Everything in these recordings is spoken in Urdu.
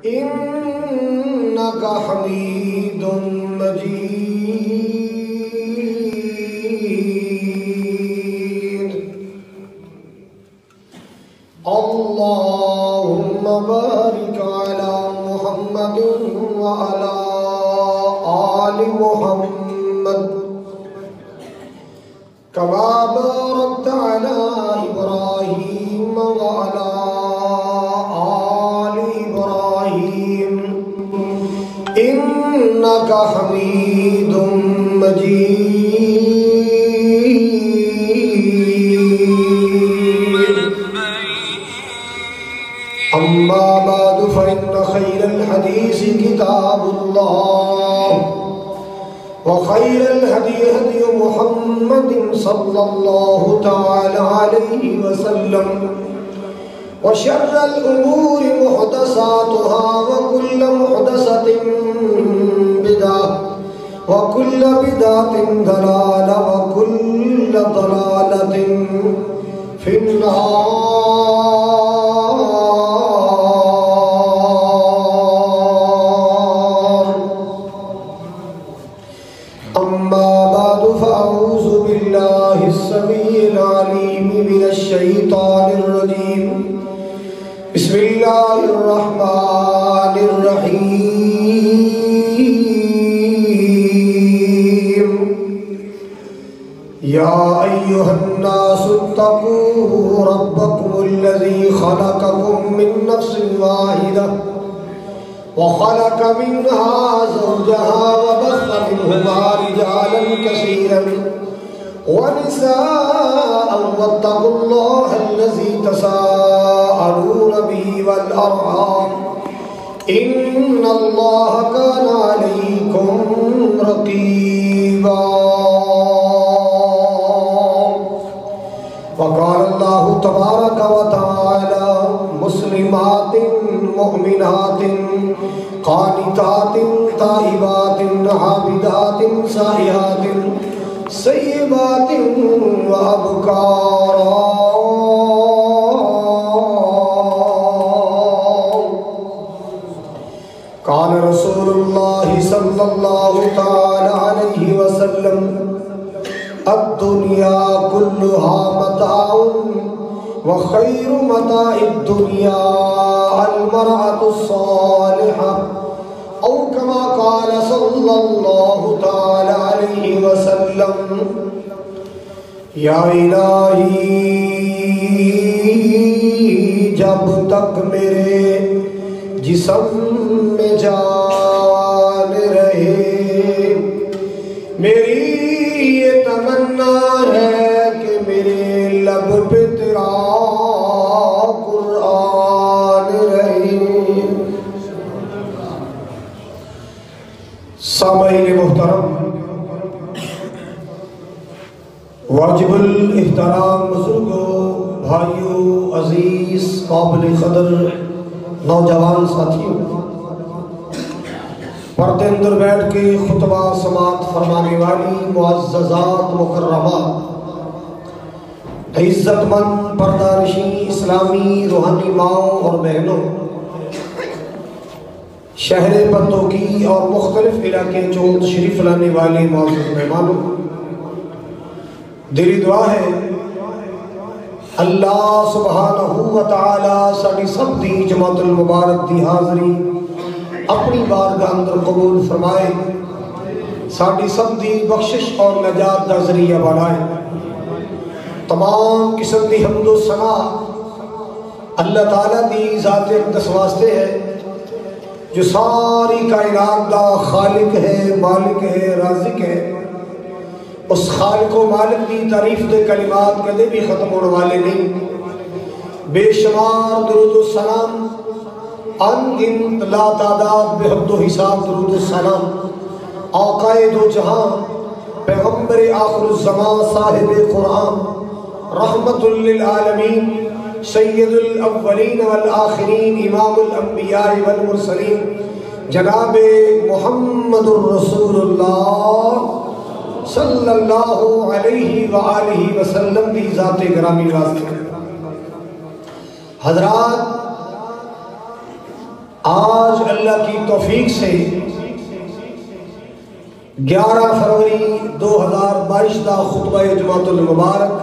إنك حميد مجيد. اللهم بارك على محمد وعلى آل محمد كما باركت على إبراهيم وعلى آل إبراهيم إنك حميد مجيد. أما بعد فإن خير الحديث كتاب الله وخير الهدي هدي محمد صلى الله تعالى عليه وسلم وشر الأمور محدثاتها وكل محدثة بدعة وكل بدعة ضلالة وكل ضلالة في النار. أما بعد فأعوذ بالله السميع العليم من الشيطان الرجيم. بسم الله الرحمن الرحيم. يا أيها الناس اتقوا ربكم الذي خلقكم من نفس واحدة وخلق منها زوجها وبث منهما رجالا كثيرا ونساء واتقوا الله الذي تساءلون به والأرحام إن الله كان عليكم رقيبا. وقال الله تبارك وتعالى مسلمات مؤمنات قانتات تائبات عابدات سائحات سيبات وأبكارا. قال رسول الله صلى الله تعالى عليه وسلم الدنيا كلها متاع وخير متاع الدنيا المرأة الصالحة أو كما قال صلى الله تعالى عليه وسلم. یا الہی جب تک میرے جسم میں جان رہے میری یہ تمنا ہے کہ میرے لب پہ تیرا قرآن رہے. سامعین محترم، واجب الاحترام بزرگوں، بھائیوں، عزیز قابل قدر نوجوان ساتھیوں، پردے اندر بیٹھ کے خطبہ سماعت فرمانے والی معززات مکرمات، عزت مند پردہ نشین اسلامی روحانی ماؤں اور بہنوں، شہر پتوکی اور مختلف علاقے چون تشریف لانے والے معزز مہمانوں، دلی دعا ہے اللہ سبحانہ وتعالی ساڑی سب دی جماعت المبارک دی حاضری اپنی بارگاہ اندر قبول فرمائے، ساڑی سب دی بخشش اور نجات دا ذریعہ بنائے. تمام قسم دی حمد و ثنا اللہ تعالیٰ دی ذات اقدس واسطے ہے جو ساری کائنات دا خالق ہے، مالک ہے، رازق ہے. اس خالق و مالک دی تعریف دے کلمات کدے بھی ختم ہونے والے نہیں. بے شمار درود و سلام، ان گنت لا تعداد بے حد و حساب درود و سلام آقا دو جہاں، پیغمبر آخر الزمان، صاحب قرآن، رحمت للعالمین، سید الاولین والآخرین، امام الانبیاء والمرسلین، جناب محمد الرسول اللہ صلی اللہ علیہ وآلہ وسلم دی ذات گرامی واسطے. حضرات، آج اللہ کی توفیق سے 11 فروری 2022 کا خطبہ جمعۃ المبارک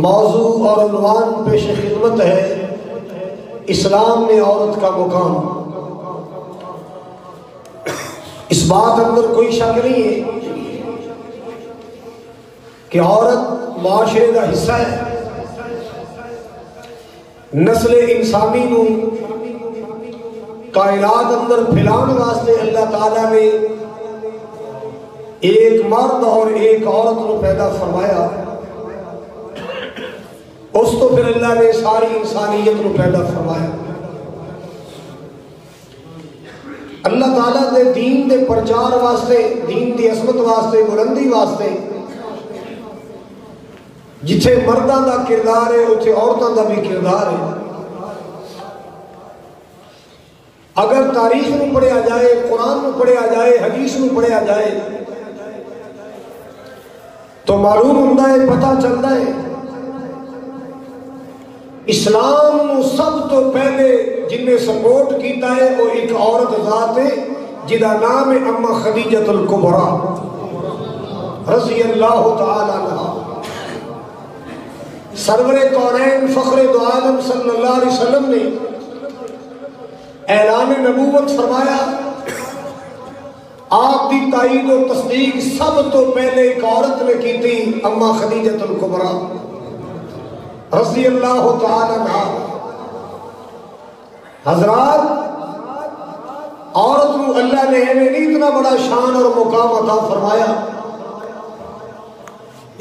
موضوع اور عنوان پیش خدمت ہے اسلام میں عورت کا مقام۔ اس بات اندر کوئی شک نہیں ہے کہ عورت معاشرے کا حصہ ہے۔ نسل انسانی نو کائنات اندر پھیلان واسطے اللہ تعالیٰ نے ایک مرد اور ایک عورت نو پیدا فرمایا، اس تو پھر اللہ نے ساری انسانیت نو پیدا فرمایا۔ اللہ تعالیٰ دے دین دے پرچار واسطے، دین دی عظمت واسطے، بلندی واسطے جتھے مرداں دا کردار ہے اتھے عورتاں دا بھی کردار ہے۔ اگر تاریخ نو پڑھیا جائے، قرآن نو پڑھیا جائے، حدیث نو پڑھیا جائے تو معلوم ہوتا ہے، پتہ چلتا ہے اسلام نو سب تو پہلے جن نے سپورٹ کیتا ہے وہ ایک عورت ذات ہے جدا نام ہے اما خدیجۃ الکبریٰ رضی اللہ تعالی عنہا۔ سرور کونین فخر دو عالم صلی اللہ علیہ وسلم نے اعلان نبوت فرمایا، آپ دی تائید و تصدیق سب تو پہلے ایک عورت نے کی تھی، اما خدیجۃ الکبریٰ رضی اللہ تعالی عنہا۔ حضرات، عورت کو اللہ نے نہیں اتنا بڑا شان اور مقام عطا فرمایا،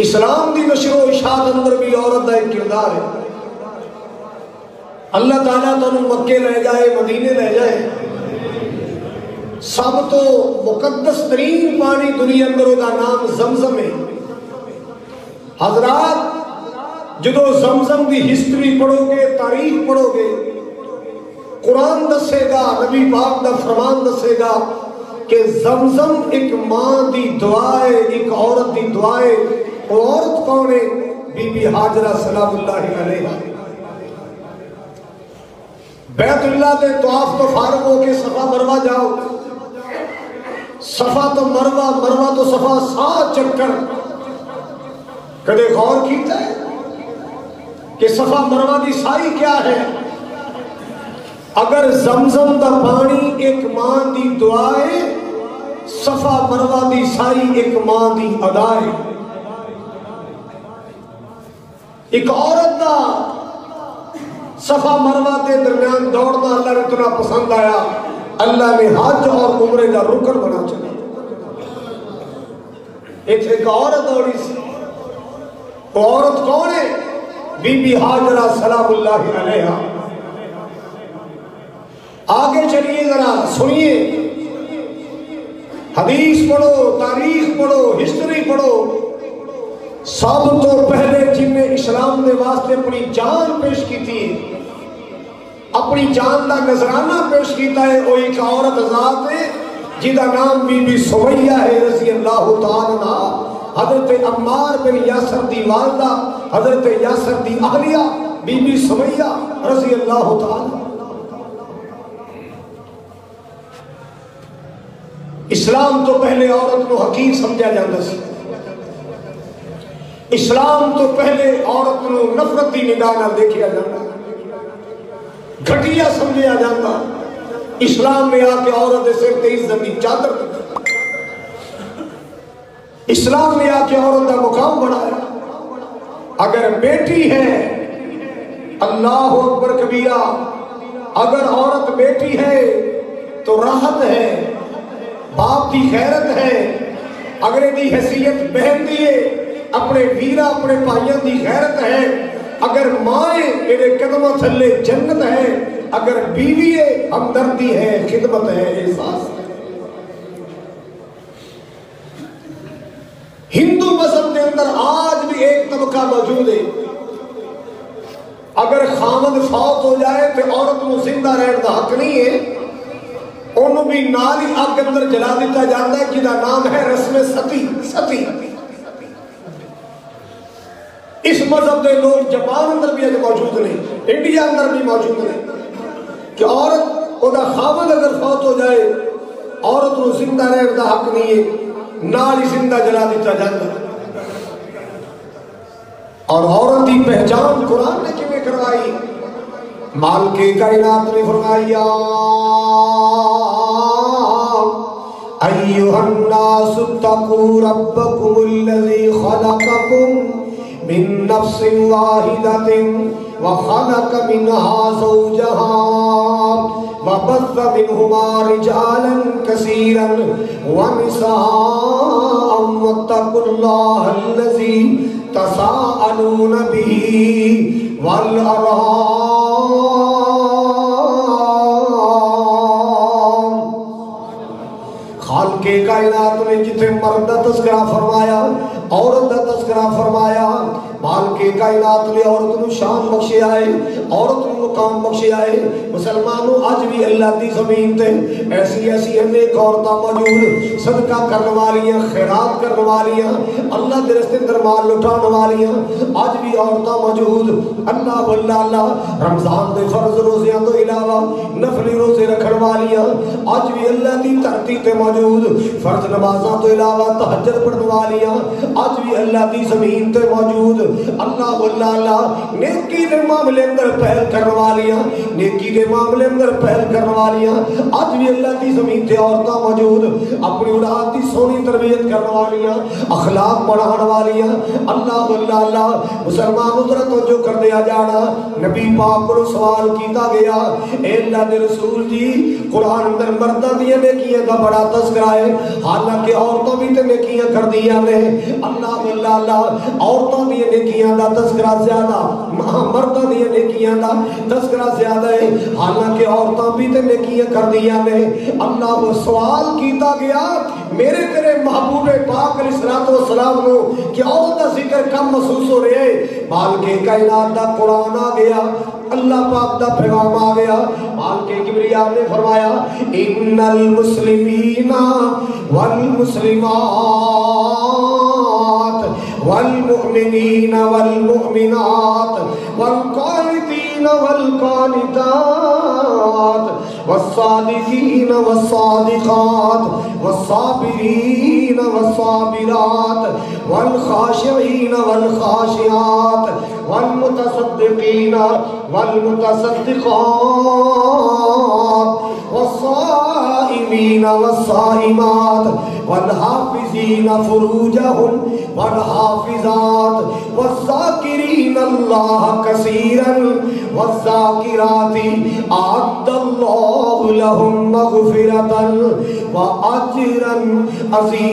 اسلام دی نشر و اشاعت اندر بھی عورت کا ایک کردار ہے۔ اللہ تعالیٰ تمہیں مکے لے جائے، مدینے لے جائے، سب تو مقدس ترین پانی دنیا اندر دا نام زمزم ہے۔ حضرات، جدو زمزم دی ہسٹری پڑھو گے، تاریخ پڑھو گے، قرآن دسے گا، نبی پاک دا فرمان دسے گا کہ زمزم ایک ماں دی دعا ہے، ایک عورت دی دعا ہے۔ وہ عورت کون ہے؟ بی بی ہاجرہ سلام اللہ علیہا۔ بیت اللہ دے طواف تو فارغ ہو کے صفا مروہ جاؤ، صفا تو مروہ، مروہ تو صفا، 7 چکر کدے غور کیتا ہے کہ صفا مروہ دی سائی کیا ہے؟ اگر زمزم دا پانی ایک ماں دی دعا ہے، صفا مروہ دی سائی ایک ماں دی ادا ہے۔ ایک عورت دا صفا مروہ کے درمیان دوڑنا اللہ نے اتنا پسند آیا، اللہ نے حج اور عمرے کا رکن بنا چلا۔ ایک عورت دوڑی سی، وہ عورت کون ہے؟ بی بی ہاجرہ سلام اللہ علیہا۔ آگے چلیے، ذرا سنیے، حدیث پڑھو، تاریخ پڑھو، ہسٹری پڑھو۔ سب تو پہلے جن نے اسلام دے واسطے اپنی جان پیش کی تھی، اپنی جان دا نذرانہ پیش کیتا ہے، وہ ایک عورت ذات ہے جدا نام بی بی سمیہ ہے رضی اللہ تعالی عنہ۔ حضرت عمار بن یاسر دی والدہ، حضرت یاسر دی اہلیہ بی بی سمیہ رضی اللہ تعالی۔ اسلام تو پہلے عورت کو حقیر سمجھا جاتا سی، اسلام تو پہلے عورت کو نفرت دی نگاہ نہ دیکھا جاتا، گھٹیا سمجھا جاتا۔ اسلام میں آ کے عورت دے سر تے عزت دی چادر، اسلام میں آ کے عورت کا مقام بڑھایا۔ اگر بیٹی ہے، اللہ اکبر کبیرہ، اگر عورت بیٹی ہے تو راحت ہے، باپ دی غیرت ہے، اگر دی حیثیت بہن دیے، اپنے ویرہ اپنے بھائیوں دی غیرت ہے، اگر مائیں میرے قدمہ تھلے جنت ہے، اگر بیوی ہے ہمدردی ہے، خدمت ہے، احساس ہے۔ ہندو مذہب کے اندر آج بھی ایک طبقہ موجود ہے، اگر خامد فوت ہو جائے تو عورت کو زندہ رہنے کا حق نہیں ہے، انہوں بھی نال ہی آگ کے اندر جلا دیتا جاتا ہے، جدا نام ہے رسم ستی۔ ستی اس مذہب کے لوگ جاپان اندر بھی موجود نہیں، انڈیا اندر بھی موجود نہیں۔ کہ عورت دا خاوند اگر فوت ہو جائے عورت نو زندہ رہن دا حق نہیں ہے، نال ہی زندہ جلا دیتا جاتا ہے۔ اور عورت کی پہچان قرآن نے کیویں کروائی؟ مالک کائنات نے فرمایا ایھا الناس اتقوا ربکم الذی خلقکم من نفس واحدۃ وخلق منها زوجها وبث منهما رجالا كثيرا ونساء واتقوا الله الذي تساءلون به والأرحام خالق کائنات نے جتنے مرد کا تذکرہ فرمایا عورت کا تذکرہ فرمایا مالک کائنات نے عورت نو شان بخشے آئے عورت نو مقام بخشے آئے مسلمانوں آج بھی اللہ دی زمین تے ایسی ایسی نیک عورتاں موجود صدقہ کرنے والیاں خیرات کرنے والیاں اللہ دے راستے اندر مال لٹانے والیاں آج بھی عورتاں موجود اللہ واللہ اللہ رمضان دے فرض روزیاں تو علاوہ نفلی روزے رکھن والیاں آج بھی اللہ دی دھرتی تے موجود فرض نمازاں تو علاوہ تہجد پڑھنے والیاں آج بھی اللہ دی زمین تے موجود اللہ واللہ اللہ نیکی دے معاملے اندر پہل کرنے والیاں نیکی دے معاملے اندر پہل کرنے والیاں آج بھی اللہ دی زمین تے عورتاں موجود اپنی اولاد دی سونی تربیت کرنے والیاں اخلاق پڑھانے والیاں اللہ واللہ اللہ مسلمان ذرا توجہ کر دیا جانا نبی پاک کو سوال کیتا گیا اے اللہ دے رسول جی قرآن اندر مرداں دی نیکیاں دا بڑا تذکرہ ہے حالانکہ عورتوں بھی تے نیکیاں کر دیا نے اللہ واللہ اللہ عورتوں دی نیکیاں دا تذکرہ زیادہ مردوں دی نیکیاں دا تذکرہ زیادہ ہے حالانکہ عورتوں بھی تے نیکیاں کر دیا نے اللہ کو سوال کیتا گیا میرے تیرے محبوب پاک علیہ الصلوۃ والسلام نو کہ عورت دا ذکر کم محسوس ہو رہے ہے مالک کائنات دا قرآن آ گیا اللہ پاک دا پیغام آ گیا مالک کبریا نے فرمایا ان المسلمین والمسلمات والمؤمنین والمؤمنات والقانتین والقانتات والصادقین والصادقات والصابرین والصابرات والخاشعین والخاشعات والمتصدقین والمتصدقات والصائمین والصائمات والحافظین فروجہم والحافظات والذاکرین اللہ کثیرا والذاکرات اعد اللہ لہم مغفرتا واجرا عظیما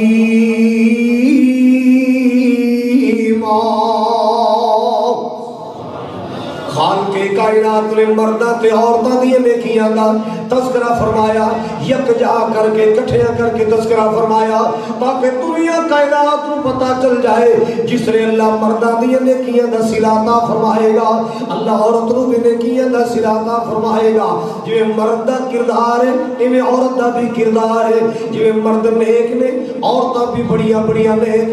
خالق کائنات نے مردہ تے عورتاں دی نیکیاں دا تذکرہ فرمایا یکجا کر کے کٹھیاں کر کے تذکرہ فرمایا تاکہ دنیا کائنات کو پتہ چل جائے جس نے اللہ مردہ دی نیکیاں دا صلہ عطا فرمائے گا اللہ عورت نو بھی نیکیاں دا صلہ عطا فرمائے گا جو مرد دا کردار ہے ایویں عورت دا بھی کردار ہے جو مرد نیک نے عورتاں بھی بڑیاں بڑیاں نیک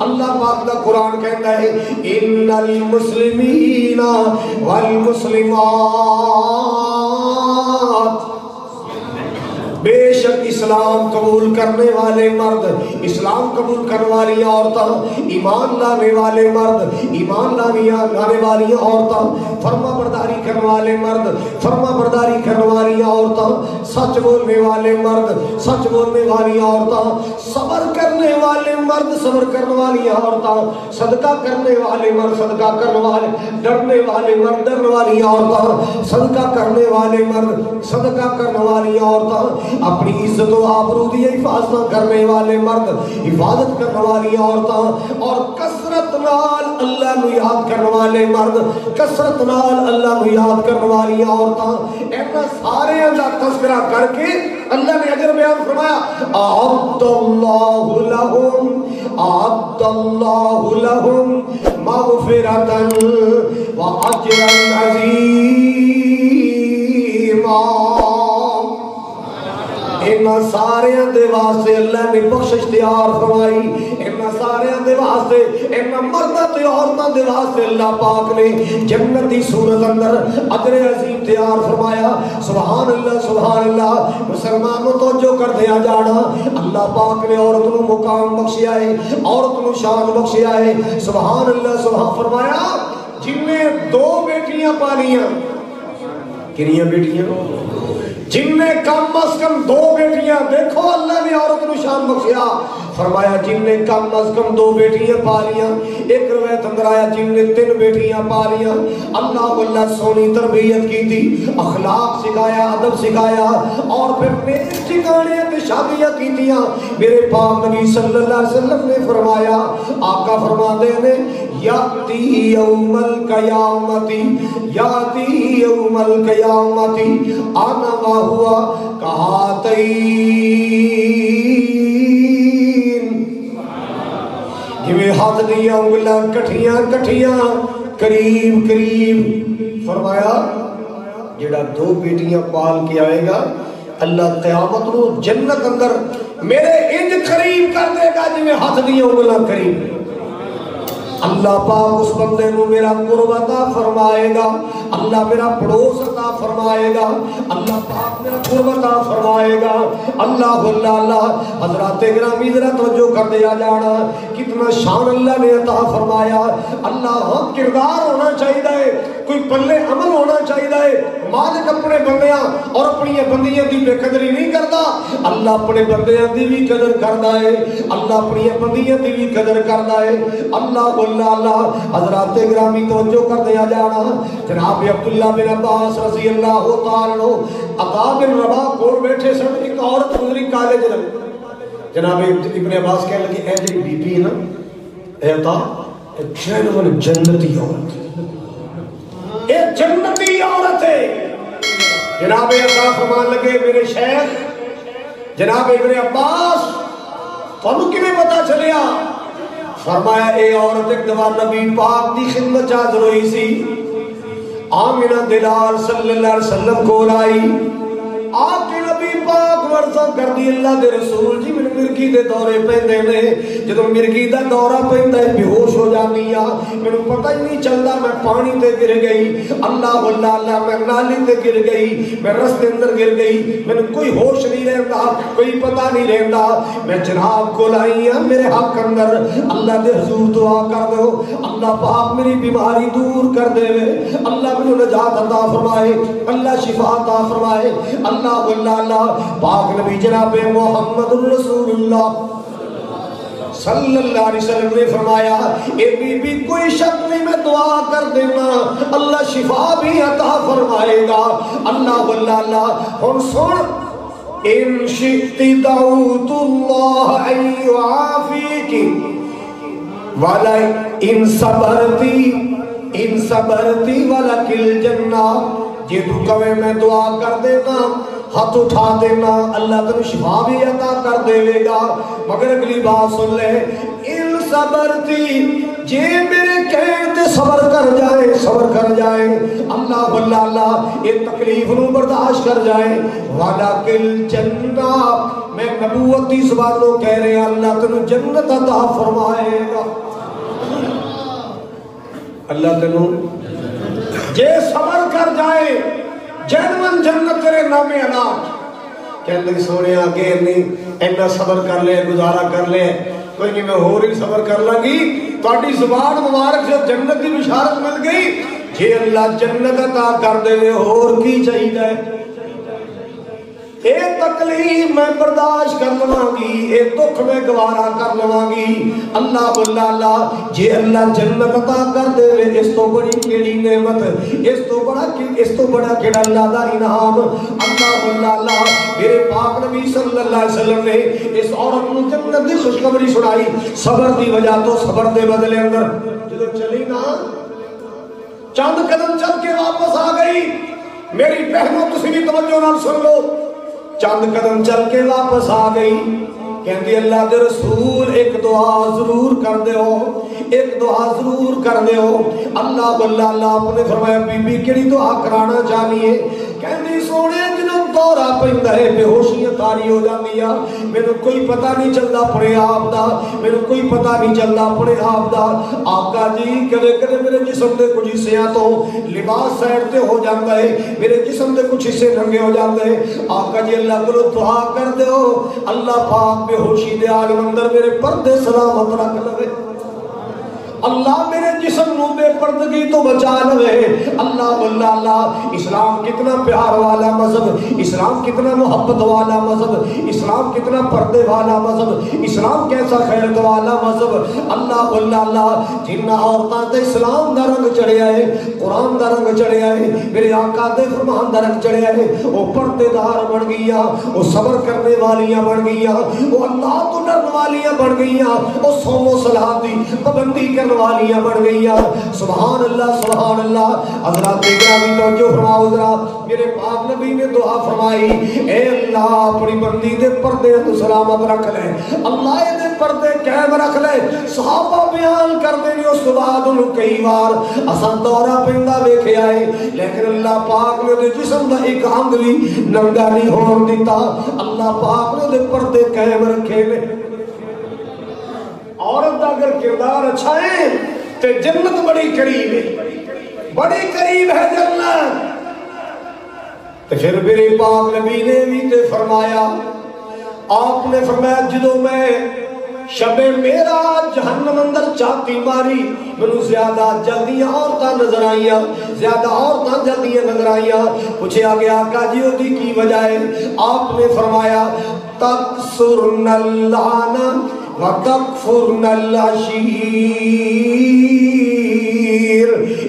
اللہ پاک دا قرآن کہتا ہے ان المسلمین والمسلمات بے شک اسلام قبول کرنے والے مرد اسلام قبول کرنے والی عورتیں ایمان لانے والے مرد ایمان لانے والی عورتیں فرما برداری کرنے والے مرد فرما برداری کرنے والی عورتیں سچ بولنے والے مرد سچ بولنے والی عورتیں صبر کرنے والے مرد صبر کرنے والی عورتیں صدقہ کرنے والے مرد صدقہ کرنے والے ڈرنے والے مرد ڈرنے والی عورتیں صدقہ کرنے والے مرد صدقہ کرنے والی عورتیں اپنی عزت و آبرو دی حفاظت کرنے والے مرد حفاظت کرنے والی عورتیں اور کثرت نال اللہ نو یاد کرنے والے مرد کثرت نال اللہ نو یاد کرنے والی عورتیں ایسا سارے دا تذکرہ کر کے اللہ نے اجر بیان فرمایا اعد اللہ لہم مغفرتا واجرا عظیما انہاں سارے دے واسطے اللہ نے بخشش تیار فرمائی، انہاں سارے دے واسطے، انہاں مرداں تے عورتاں دے واسطے اللہ پاک نے جنت دی صورت اندر اجر عظیم تیار فرمایا۔ سبحان اللہ سبحان اللہ۔ مسلمانوں توجہ کر دیا جانا، اللہ پاک نے عورت نو مقام بخشیا ہے، عورت نو شان بخشیا ہے۔ سبحان اللہ سبحان فرمایا جن نے 2 بیٹیاں پالیاں، کنیاں بیٹیاں؟ جن نے کم از کم 2 بیٹیاں، دیکھو اللہ نے عورت نو شان بخشیا، فرمایا جن نے کم از کم 2 بیٹیاں پالیاں۔ ایک روایت اندر آیا جن نے 3 بیٹیاں پالیاں۔ اللہ اللہ سونی تربیت کی تھی، اخلاق سکھایا، ادب سکھایا، اور پھر نیک ٹھکانے تے شادیاں کیتیاں۔ میرے پاک نبی صلی اللہ علیہ وسلم نے فرمایا، آقا فرماتے ہیں یاتی یوم القیامتی، یاتی یوم القیامتی انا ما ہوا کہاتین، جویں ہاتھ دیاں انگلاں کٹھیاں کٹھیاں قریب قریب۔ فرمایا جڑا 2 بیٹیاں پال کے آئے گا اللہ قیامت نو جنت اندر میرے انج قریب کر دے گا جویں ہاتھ دیاں انگلاں قریب۔ اللہ پاک اس بندے نو میرا قرب عطا فرمائے گا، اللہ میرا پڑوس عطا فرمائے گا، اللہ پاک میرا قرب عطا فرمائے گا۔ اللہ اللہ اللہ۔ حضرات گرامی ذرا توجہ کر دیا جانا، کتنا شان اللہ نے عطا فرمایا۔ اللہ ہم کردار ہونا چاہیے، کوئی پلے عمل ہونا چاہیے۔ مالک اپنے بندیاں اور اپنی بندیاں دی بے قدری نہیں کرتا، اللہ اپنے بندیاں دی بھی قدر کرتا ہے، اللہ اپنی بندیاں دی بھی قدر کرتا ہے۔ اللہ اللہ اللہ۔ حضرات گرامی توجہ کر دیا جانا، جناب عبداللہ بن عباس رضی اللہ تعالیٰ عنہ عطا بن رباح کول بیٹھے سن، ایک عورت گزری کالے جنم، جناب ابن عباس کہنے لگے اے جی بی بی نا اے عطا جنم جنتی عورت، اے جنتی عورت ہے۔ جناب عطا فرمان لگے میرے شیخ جناب ابن عباس تھانوں کیویں پتہ چلیا؟ فرمایا اے عورت ایک دفعہ نبی پاک دی خدمت حاضر ہوئی سی، آمنہ دلال صلی اللہ علیہ وسلم کو لائی، آپ کے نبی پاک ورزہ کر دی اللہ دے رسول جی میں مرگی دے دورے پہندے نے، جدو مرگی دا دورہ پہندہ ہے بے ہوش ہو جاتی ہے، میں نے پتہ ہی نہیں چلتا میں پانی تے گر گئی، اللہ اللہ اللہ میں نالی تے گر گئی، میں رستے اندر گر گئی، میں نے کوئی ہوش نہیں رہتا، کوئی پتہ نہیں رہتا، میں جناب کو لائی ہوں میرے حق اندر، اللہ دے حضور دعا کر دو، اللہ پاک میری بیماری دور کر دے، اللہ میں نجات عطا فرمائے، اللہ شفا عطا فرمائے۔ اللہ اللہ اللہ۔ پاک نبی جناب محمد رسول اللہ صلی اللہ علیہ وسلم نے فرمایا اے بی بی کوئی شک نہیں میں دعا کر دینا اللہ شفا بھی عطا فرمائے گا۔ اللہ اللہ اللہ۔ ہن سن ان شئت دعوت اللہ ان یعافیکی ولا ان صبرتی ولکل جنہ، جی تو کہے میں دعا کر دینا ہاتھ اٹھا دینا اللہ تم شفا بھی عطا کر دے گا، مگر اگلی بات سن لے ان صبرتی جے میرے کہتے صبر کر جائے اللہ اللہ اللہ یہ تکلیف نو برداشت کر جائے وَلَكِلْ جَنَّةِ میں نبوتی زبانوں کہہ رہے ہیں اللہ تم جنت عطا فرمائے گا۔ اللہ تنو جے صبر کر جائے جنون جنت تیرے نام علاج کہنے لگے سونے آگے نہیں اینا صبر کر لے گزارا کر لے کوئی نہیں میں ہو رہی صبر کر لگی تاڑی زبان مبارک سے جنت کی بشارت مل گئی جے اللہ جنت عطا کر دے اور کی چاہیے اے تکلیف میں برداشت کر لواںگی اے دکھ میں گوارا کر لواںگی اللہ اللہ اللہ جے اللہ جنت عطا کر دے اس تو بڑی کیڑی نعمت اس تو بڑا کیڑا اللہ دا انعام اللہ اللہ اللہ میرے پاک نبی صلی اللہ علیہ وسلم نے اس عورت کو جنت دی خوشخبری سنائی صبر دی وجہ تو صبر دے بدلے اندر جدو چلی نا چند قدم چل کے واپس آ گئی میری بہنوں تسی بھی توجہ نال سن لو چند قدم چل کے واپس آ گئی کہندی اللہ دے رسول ایک دعا ضرور کر دے ہو ایک دعا ضرور کر دے ہو اللہ اللہ اللہ آپ نے فرمایا بی بی کیڑی دعا کرانا چاہیے کہندی سونے جنوں 2 دورہ پیندا ہے بے ہوشیاں تاری ہو جاندیاں مینوں کوئی پتہ نہیں چلدا اپنے آپ دا مینوں کوئی پتہ نہیں چلدا اپنے آپ دا آقا جی کدے کدے میرے جسم دے کچھ حصیاں تو لباس سائڈ تے ہو جاندا ہے میرے جسم دے کچھ حصے ننگے ہو جاندے آقا جی اللہ کو دعا کر دیو اللہ پاک بے ہوشی دے عالم اندر میرے پردے سلامت رکھ لے اللہ میرے جسم نو بے پردگی تو بچا لے اللہ اللہ اللہ اسلام کتنا پیار والا مذہب اسلام کتنا محبت والا مذہب اسلام کتنا پردے والا مذہب اسلام کیسا خیرت والا مذہب اللہ اللہ اللہ جن عورتاں تے اسلام دا رنگ چڑھیا ہے قرآن دا رنگ چڑھیا ہے میرے آقا دے فرمان دا رنگ چڑھیا ہے وہ پردے دار بن گئیاں وہ صبر کرنے والیاں بن گئیاں وہ اللہ تو ڈرنے والیاں بن گئیاں وہ صوم و صلاۃ دی پابندی والیاں بڑھ گئیاں سبحان اللہ حضرات گرامی توجہ فرماؤ ذرا میرے پاک نبی نے دعا فرمائی اے اللہ اپنی بندی دے پردے تو سلامت رکھ لے اللہ دے پردے قائم رکھ لے صحابہ بیان کردے نے اس بعد انہوں کئی بار اساں دورہ پیندا ویکھیا ہے لیکن اللہ پاک نے دے جسم دا ایک انگ بھی ننگا نہیں ہون دیتا اللہ پاک نے دے پردے قائم رکھے نے عورت دا اگر کردار اچھا ہے تو جنت بڑی قریب ہے جنت تو پھر میرے پاک نبی نے بھی تے فرمایا آپ نے فرمایا جدو میں شب میرا جہنم اندر چاتی ماری منو زیادہ جلدیاں عورتاں نظر آئیاں زیادہ عورتاں جلدیاں نظر آئیاں پوچھے آگے آقا جی ہوتی کی وجہ ہے آپ نے فرمایا تکسرن اللعنہ وَتَقْفُرْنَ الْعَشِيرِ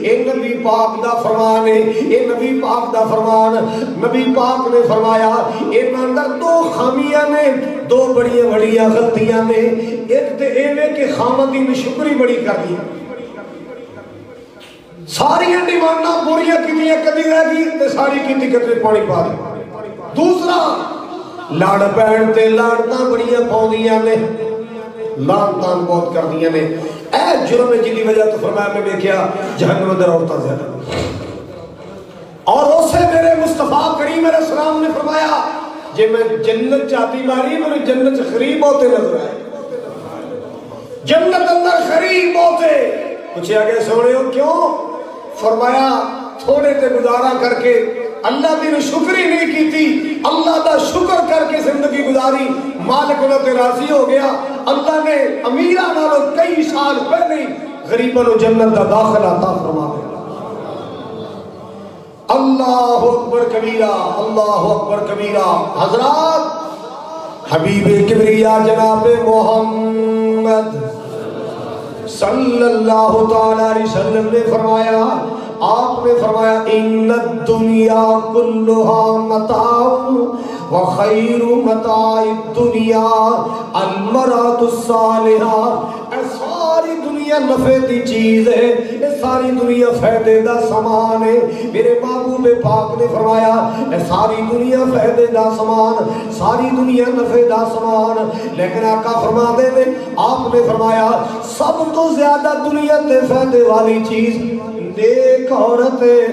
اے نبی پاک دا فرمان ہے اے نبی پاک دا فرمان نبی پاک نے فرمایا ان اندر دو خامیاں نے دو بڑیاں غلطیاں نے ایک تے ایوے کہ خامدی نے شکری بڑی کر دی ساری ڈیمانڈاں پوریاں کتنی کدی رہ گئی تے ساری کتنی کتنے پانی پا دی دوسرا لڑ پین تے لڑنا بڑیاں پاؤندیاں نے لانتان بہت کر دیا نے اے جرم جنی وجہ تو فرمایا میں دیکھیا جہنم در عورتہ زیادہ اور اسے میرے مصطفیٰ کریم علیہ السلام نے فرمایا جے میں جنت چاہتی ماری میرے جنت خریب ہوتے نظر آئے جنت اندر خریب ہوتے کچھ آگے سوڑے ہو کیوں فرمایا تھوڑے تے گزارا کر کے اللہ دی نے شکری نہیں کی تھی اللہ دا شکر کر کے زندگی گزاری مالک انہوں تے راضی ہو گیا اللہ نے امیرہ نالوں کئی سال پہلے غریبوں نے جنت دا داخل عطا فرما دیا اللہ اکبر کبیرہ اللہ اکبر کبیرہ حضرات حبیب کبریہ جناب محمد صلی اللہ تعالیٰ علیہ وسلم نے فرمایا آپ نے فرمایا ان الدنیا کلھا متاع وخیر متاع الدنیا المرأة الصالحہ اے ساری دنیا نفع دی چیز ہے اے ساری دنیا فائدے دا سامان ہے میرے محبوب پاک نے فرمایا اے ساری دنیا فائدے دا سامان ساری دنیا نفع دا سامان لیکن آقا فرما دے نے آپ نے فرمایا سب تو زیادہ دنیا تے فائدے والی چیز نیک عورت ہے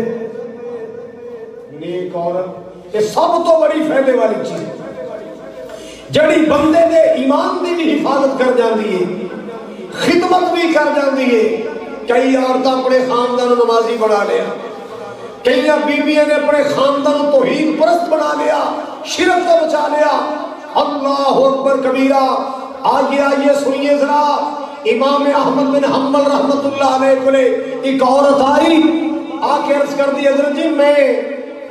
نیک عورت یہ سب تو بڑی فائدے والی چیز جڑی بندے دے ایمان دی بھی حفاظت کر جاندی ہے خدمت بھی کر جاندی ہے کئی عورتیں اپنے خاندان نمازی بنا لیا کئی بیویاں نے اپنے خاندان توحید پرست بنا لیا شرک کو بچا لیا اللہ اکبر کبیرہ آئیے سنیے ذرا امام احمد بن حنبل رحمت اللہ علیہ کو ایک عورت آئی آکے عرض کر دی حضرت جی میں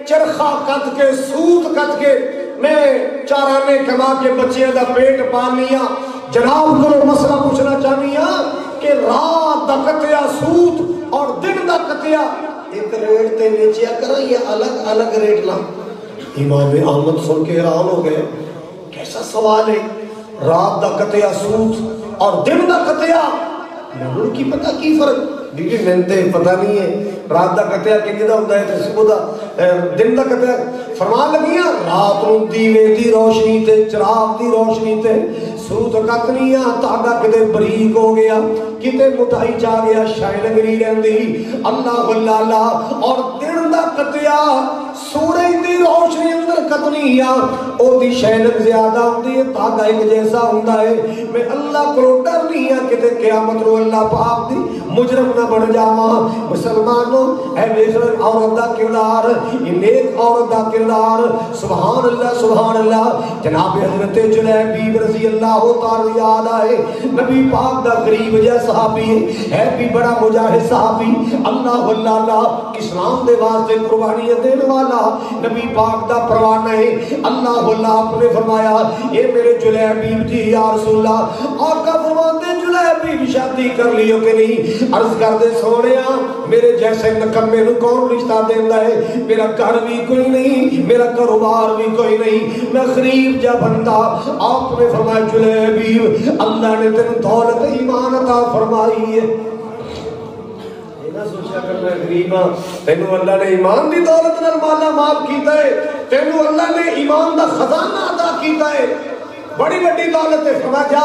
چرخہ کت کے سوت کت کے میں چارانے کما کے بچے دا پیٹ پانیا جناب کو مسئلہ پوچھنا چاہنیا کہ رات دا کتیا سوت اور دن دا کتیا ایک ریٹ تے نیچیا کرا یہ الگ الگ ریٹ لا امام احمد سن کے حیران ہو گئے کیسا سوال ہے رات دا کتیا سوت اور دن دا کتیا میں کی پتہ کی فرق دیکھیں میں تے پتہ نہیں ہے رات دا کتیا کنجی دا ہوتا ہے تے صبح دا دن دا کتیا فرمان لگیاں رات نو دیوے دی روشنی تے چراغ دی روشنی تے سوت کتنیاں تاڑا کتے بریک ہو گیا کتے مٹائی چاہ گیا شائن گری رہندی اللہ واللہ اللہ اور دن دا کتیا سورج دی روشنی اندر کتنی آ او دی شینک زیادہ ہوندی ہے تاگا ایک جیسا ہوندا ہے میں اللہ کو ڈر نہیں ہے کہ قیامت رو اللہ پاک دی مجرم نہ بن جاواں مسلمانوں اے ویکھ عورت دا کردار یہ نیک عورت دا کردار سبحان اللہ جناب حضرت جلیبیب رضی اللہ تعالی یاد آئے نبی پاک دا غریب جا صحابی ہے بھی بڑا مجاہد صحابی اللہ اسلام دے واسطے قربانیاں دینے والا نبی پاک دا پروانہ ہے اللہ آپ نے فرمایا اے میرے جلیبیب جی یا رسول اللہ آقا فرماتے جلیبیب شادی کر لیو کہ نہیں عرض کر دے سونیا میرے جیسے نکمے نو کون رشتہ دیندہ ہے میرا گھر بھی کوئی نہیں میرا کاروبار بھی کوئی نہیں میں غریب جا بندہ آپ نے فرمایا جلیبیب اللہ نے تین دولت ایمان عطا فرمائی ہے سوچا کرنا غریبا تینو اللہ نے ایمان دی دولت نال مالا مال کیتا ہے تینو اللہ نے ایمان دا خزانہ عطا کیتا ہے بڑی بڑی دولت ہے فرمایا جا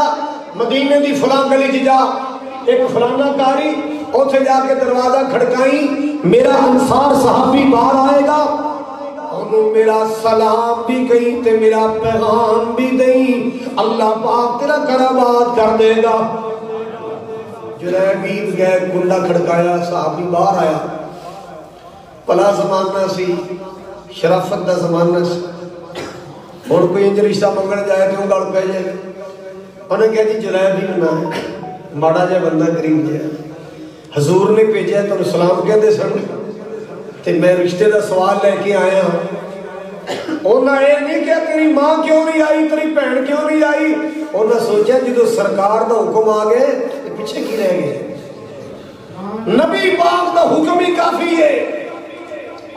مدینے دی فلاں گلی جی جا ایک فلانا کاری اوتھے جا کے دروازہ کھڑکائی میرا انصار صحابی باہر آئے گا انہوں میرا سلام بھی کہیں تے میرا پیغام بھی دیں اللہ پاک تیرا کرامات کر دے گا جلیبیب گئے گنڈا کھڑکایا صحابی باہر آیا پلا زمانہ سی شرافت دا زمانہ سی اور کوئی انج رشتہ منگل جائے کیوں گل پہ جائے انہیں کہہ دی جلیبیب نہ ہے ماڑا جائے بندہ قریب جائے حضور نے بھیجا تو سلام کہتے سن تے میں رشتے دا سوال لے کے آیا انہاں یہ نہیں کہ تیری ماں کیوں نہیں آئی تیری بہن کیوں نہیں آئی انہاں سوچا جدو سرکار دا حکم آ گئے پیچھے کی رہ گئے نبی پاک دا حکم ہی کافی ہے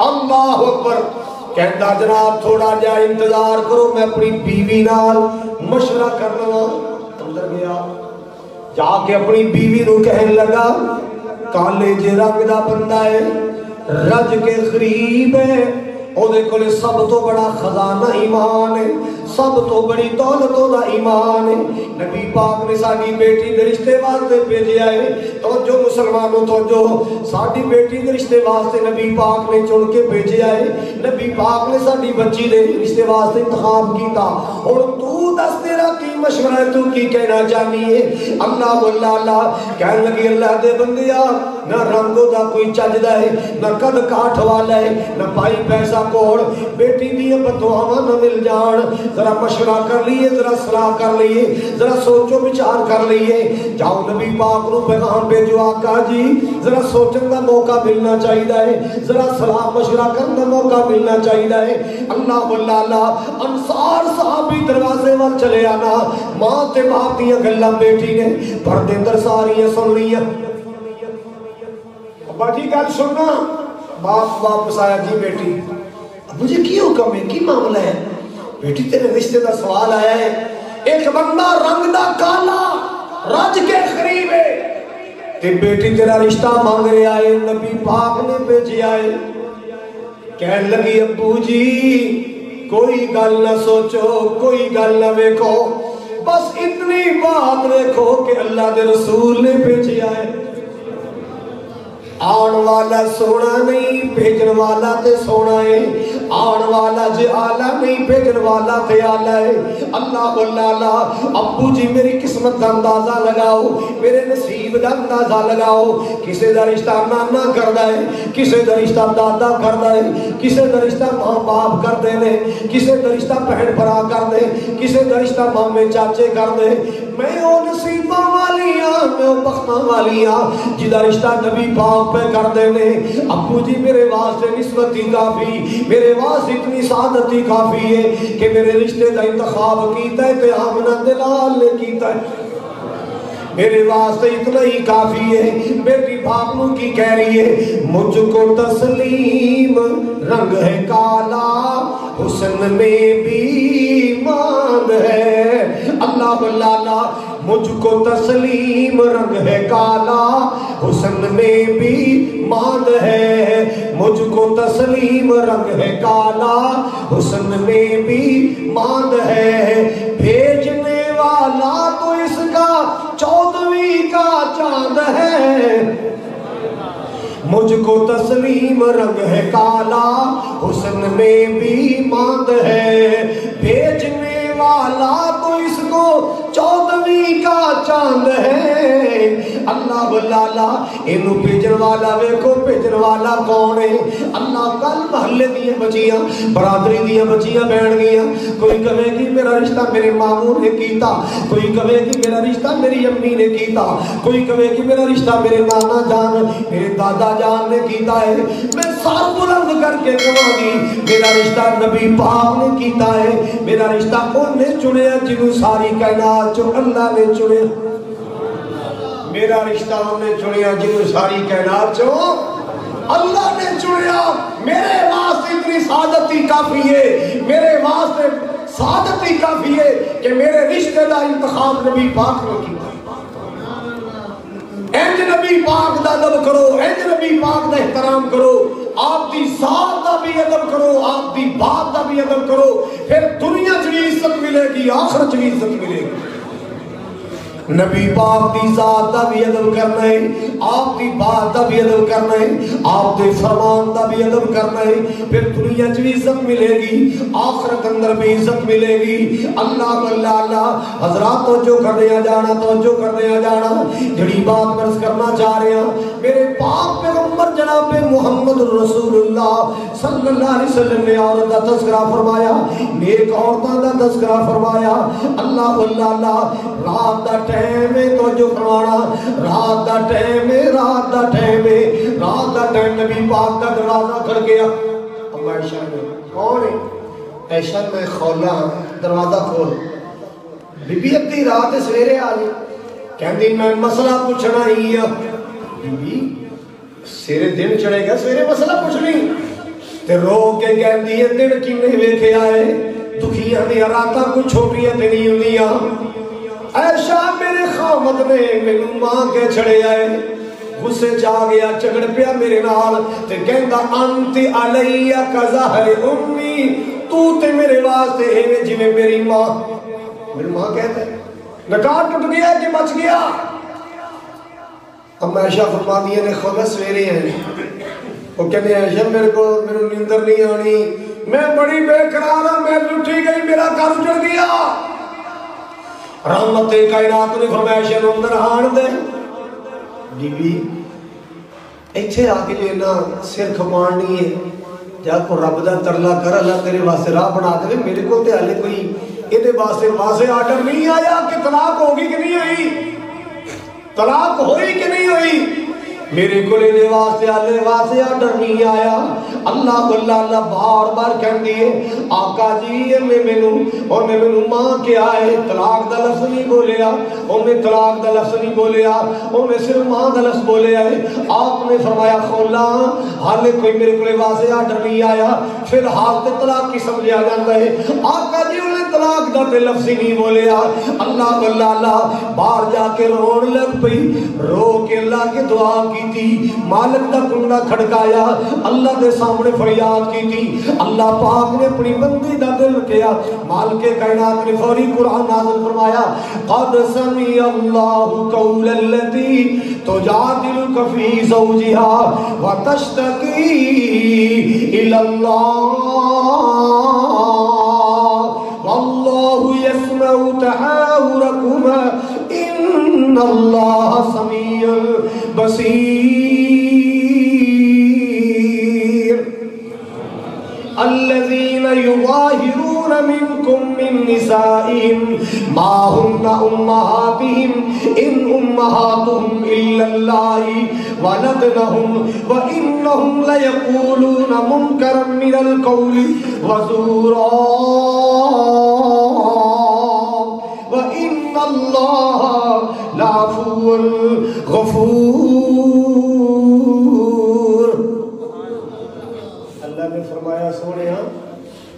اللہ اکبر کہتا جناب تھوڑا جا انتظار کرو میں اپنی بیوی نال مشورہ کر لوں اندر گیا جا کے اپنی بیوی نو کہنے لگا کالے جے رنگ دا بندہ ہے رج کے غریب ہے او دے کولے سب تو بڑا خزانہ ایمان ہے سب تو بڑی دولت دا ایمان ہے نبی پاک نے ساڈی بیٹی دے رشتے واسطے بھیجیا ہے توجہ مسلمانوں توجہ ساڈی بیٹی دے رشتے واسطے نبی پاک نے چن کے بھیجیا ہے نبی پاک نے ساڈی بچی دے رشتے واسطے انتخاب کیتا اور تو دس تیرا کی مشورہ ہے تو کی کہنا چاہنی ہے اللہ کہنے لگی اللہ دے بندیا نہ رنگو دا کوئی چجدہ ہے نہ قد کاٹھ والا ہے نہ پائی پیسہ کوڑ بیٹی دیئے بدعاواں نہ مل جان ذرا مشورہ کر لیے ذرا صلاح کر لیے ذرا سوچو بچار کر لیے جاؤ نبی پاک نو پیغام بھیجو آقا جی ذرا سوچن دا موقع ملنا چاہیے ہے ذرا صلاح مشورہ کرنے دا موقع ملنا چاہیے ہے اللہ انصار صحابی دروازے وال چلے آنا ماں تے باپ دیاں گلاں بیٹی نے پردے اندر ساریاں سن لیاں ابا جی گل سننا باپ واپس آیا جی بیٹی مجھے کی حکم ہے کی معاملہ ہے بیٹی تیرے رشتے دا سوال آیا ہے ایک بندہ رنگ دا کالا رج کے قریب ہے تے بیٹی تیرا رشتہ مانگ رہے آئے نبی پاک نے بھیجے آئے کہنے لگی ابو جی کوئی گل نہ سوچو کوئی گل نہ ویکھو بس اتنی بات ویکھو کہ اللہ دے رسول نے بھیجے آئے آن والا سونا نہیں بھیجن والا تے سونا ہے آن والا جے آلہ نہیں بھیجن والا تے آلہ ہے اللہ ابو جی میری قسمت دا اندازہ لگاؤ میرے نصیب دا اندازہ لگاؤ کسے دا رشتہ نانا کردہ ہے کسے دا رشتہ دادا کردہ ہے کسے دا رشتہ ماں باپ کر دے نے کسے دا رشتہ بہن بھرا کر دے کسے دا رشتہ مامے چاچے کر دے میں او نصیبہ والی ہاں میں او بختہ والی ہاں جدہ رشتہ نبی پاک پہ کر دینے ابو جی میرے واسطے نسبتی کافی میرے واسطے اتنی سعادتی کافی ہے کہ میرے رشتے دا انتخاب کیتا ہے تے آمنہ دلال نے کیتا ہے میرے واسطے اتنا ہی کافی ہے بیٹی بھاپنوں کی کہہ رہی ہے مجھ کو تسلیم رنگ ہے کالا حسن میں بھی ماند ہے اللہ مجھ کو تسلیم رنگ ہے کالا حسن میں بھی ماند ہے مجھ کو تسلیم رنگ ہے کالا حسن میں بھی ماند ہے بھیجنے والا تو اس کا 14ویں کا چاند ہے مجھ کو تسلیم رنگ ہے کالا، حسن میں بھی ماند ہے، بھیجنے والا تو اس کو 14ویں کا چاند ہے۔ اللہ بلالا اینو بھیجن والا ویکھو، بھیجن والا کون ہے؟ اللہ کل محلے دیاں بچیاں، برادری دیاں بچیاں بہن گیاں، کوئی کہے کہ میرا رشتہ میرے ماموں نے کیتا، کوئی کہے کہ میرا رشتہ میری امی نے کیتا، کوئی کہے کہ میرا رشتہ میرے نانا جان میرے دادا جان نے کیتا ہے۔ میں سر بلند کر کے کہاں گی میرا رشتہ نبی پاک نے کیتا ہے، میرا رشتہ نے چنیا جنہوں ساری کائنات جو اللہ نے چنیا، میرا رشتہ انہیں چنیا جنہوں ساری کائنات جو اللہ نے چنیا۔ میرے واسطے اتنی سعادت ہی کافی ہے، میرے واسطے سعادت ہی کافی ہے کہ میرے رشتہ دا انتخاب نبی پاک نے کیا۔ انج نبی پاک دا ادب کرو، انج نبی پاک دا احترام کرو، آپ دی ذات دا بھی ادب کرو، آپ دی بات دا بھی ادب کرو، پھر دنیا چ بھی عزت ملے گی، آخرت چ بھی عزت ملے گی۔ نبی پاک دی ذات دا بھی ادب کرنا ہے، آپ دی بات دا بھی ادب کرنا ہے، آپ دے فرمان دا بھی ادب کرنا ہے، پھر دنیا چ بھی عزت ملے گی، آخرت اندر بھی عزت ملے گی۔ اللہ اللہ اللہ حضرات توجہ کرنے آ جانا، توجہ کرنے آ جانا، جڑی بات عرض کرنا چاہ رہے ہیں، میرے پاک پیغمبر جناب محمد رسول اللہ صلی اللہ علیہ وسلم نے عورت دا تذکرہ فرمایا، نیک عورتاں دا تذکرہ فرمایا۔ اللہ اللہ اللہ رات دا ٹائم ہے، توجہ فرمانا، رات دا ٹائم ہے، رات دا ٹائم ہے، رات دا ٹائم نبی پاک دا دروازہ کھڑ گیا۔ اب عائشہ نے کون ہے؟ عائشہ میں خولا دروازہ کھول، بی بی ادھی رات سویرے آ گئی، کہندی میں مسئلہ پوچھنا ہی ہے۔ بی بی سیرے دن چڑھے گا سویرے مسئلہ پوچھنی تے رو کے کہندی ہے دن کنے ویکھے آئے، دکھیاں دیا راتاں کو چھوٹیاں تے نہیں ہوندیاں۔ عائشہ میرے خامد نے مینوں ماں کے چھڑے آئے، غصے چا گیا، جھگڑ پیا میرے نال تے کہندا انت علیہ کظہر امی، تو تے میرے واسطے ایویں جویں میری ماں۔ میری ماں کہتا ہے نکاح ٹوٹ گیا کہ بچ گیا؟ اب عائشہ فرماتی ہے نے خود سویرے ہیں، وہ کہنے عائشہ میرے کو میرے نیندر نہیں آنی، میں بڑی بے قرار ہوں، میں لٹھی گئی، میرا گھر اجڑ گیا۔ رحمت کائنات نے فرمایا عائشہ نو اندر آن دے۔ بی بی ایتھے آ کے جو نا سر کھپانی ہے، جا کو رب دا ترلا کر اللہ تیرے واسطے راہ بنا دے، میرے کو تے حالے کوئی یہ واسطے واضح آرڈر نہیں آیا کہ طلاق ہوگی کہ نہیں ہوئی، طلاق ہوئی کہ نہیں ہوئی، میرے کو لے واسطے اللہ واسطے آرڈر نہیں آیا۔ اللہ اللہ اللہ بار بار کہن دیئے آقا جی میں مینوں ماں کے آئے، طلاق دا لفظ نہیں بولیا، انہیں طلاق دا لفظ نہیں بولیا، انہیں صرف ماں دا لفظ بولے آئے۔ آپ نے فرمایا خولا حالے کوئی میرے کو لے واضح آرڈر نہیں آیا، پھر حال تے طلاق کی سمجھا جاتا ہے، آقا جی انہیں طلاق دا تے لفظ ہی نہیں بولیا۔ اللہ اللہ اللہ باہر جا کے رون لگ پئی، رو کے اللہ کی دعا کی تھی، مالک دا کنڈا کھڑکایا، اللہ دے سامنے فریاد کی تھی، اللہ پاک نے اپنی بندی دا دل کیا، مالک کائنات نے فوری قرآن نازل فرمایا قد سمع اللہ قول التی تجادلک فی زوجها وتشتکی الی اللہ واللہ یسمع تحاورکما ان اللہ سمیع بصیر۔ الذين يظاهرون منكم من نسائهم ما هن أمهاتهم إن أمهاتهم إلا الله ولدنهم وإنهم ليقولون منكرا من القول وزورا وإن الله لعفو غفور۔ نے فرمایا سونے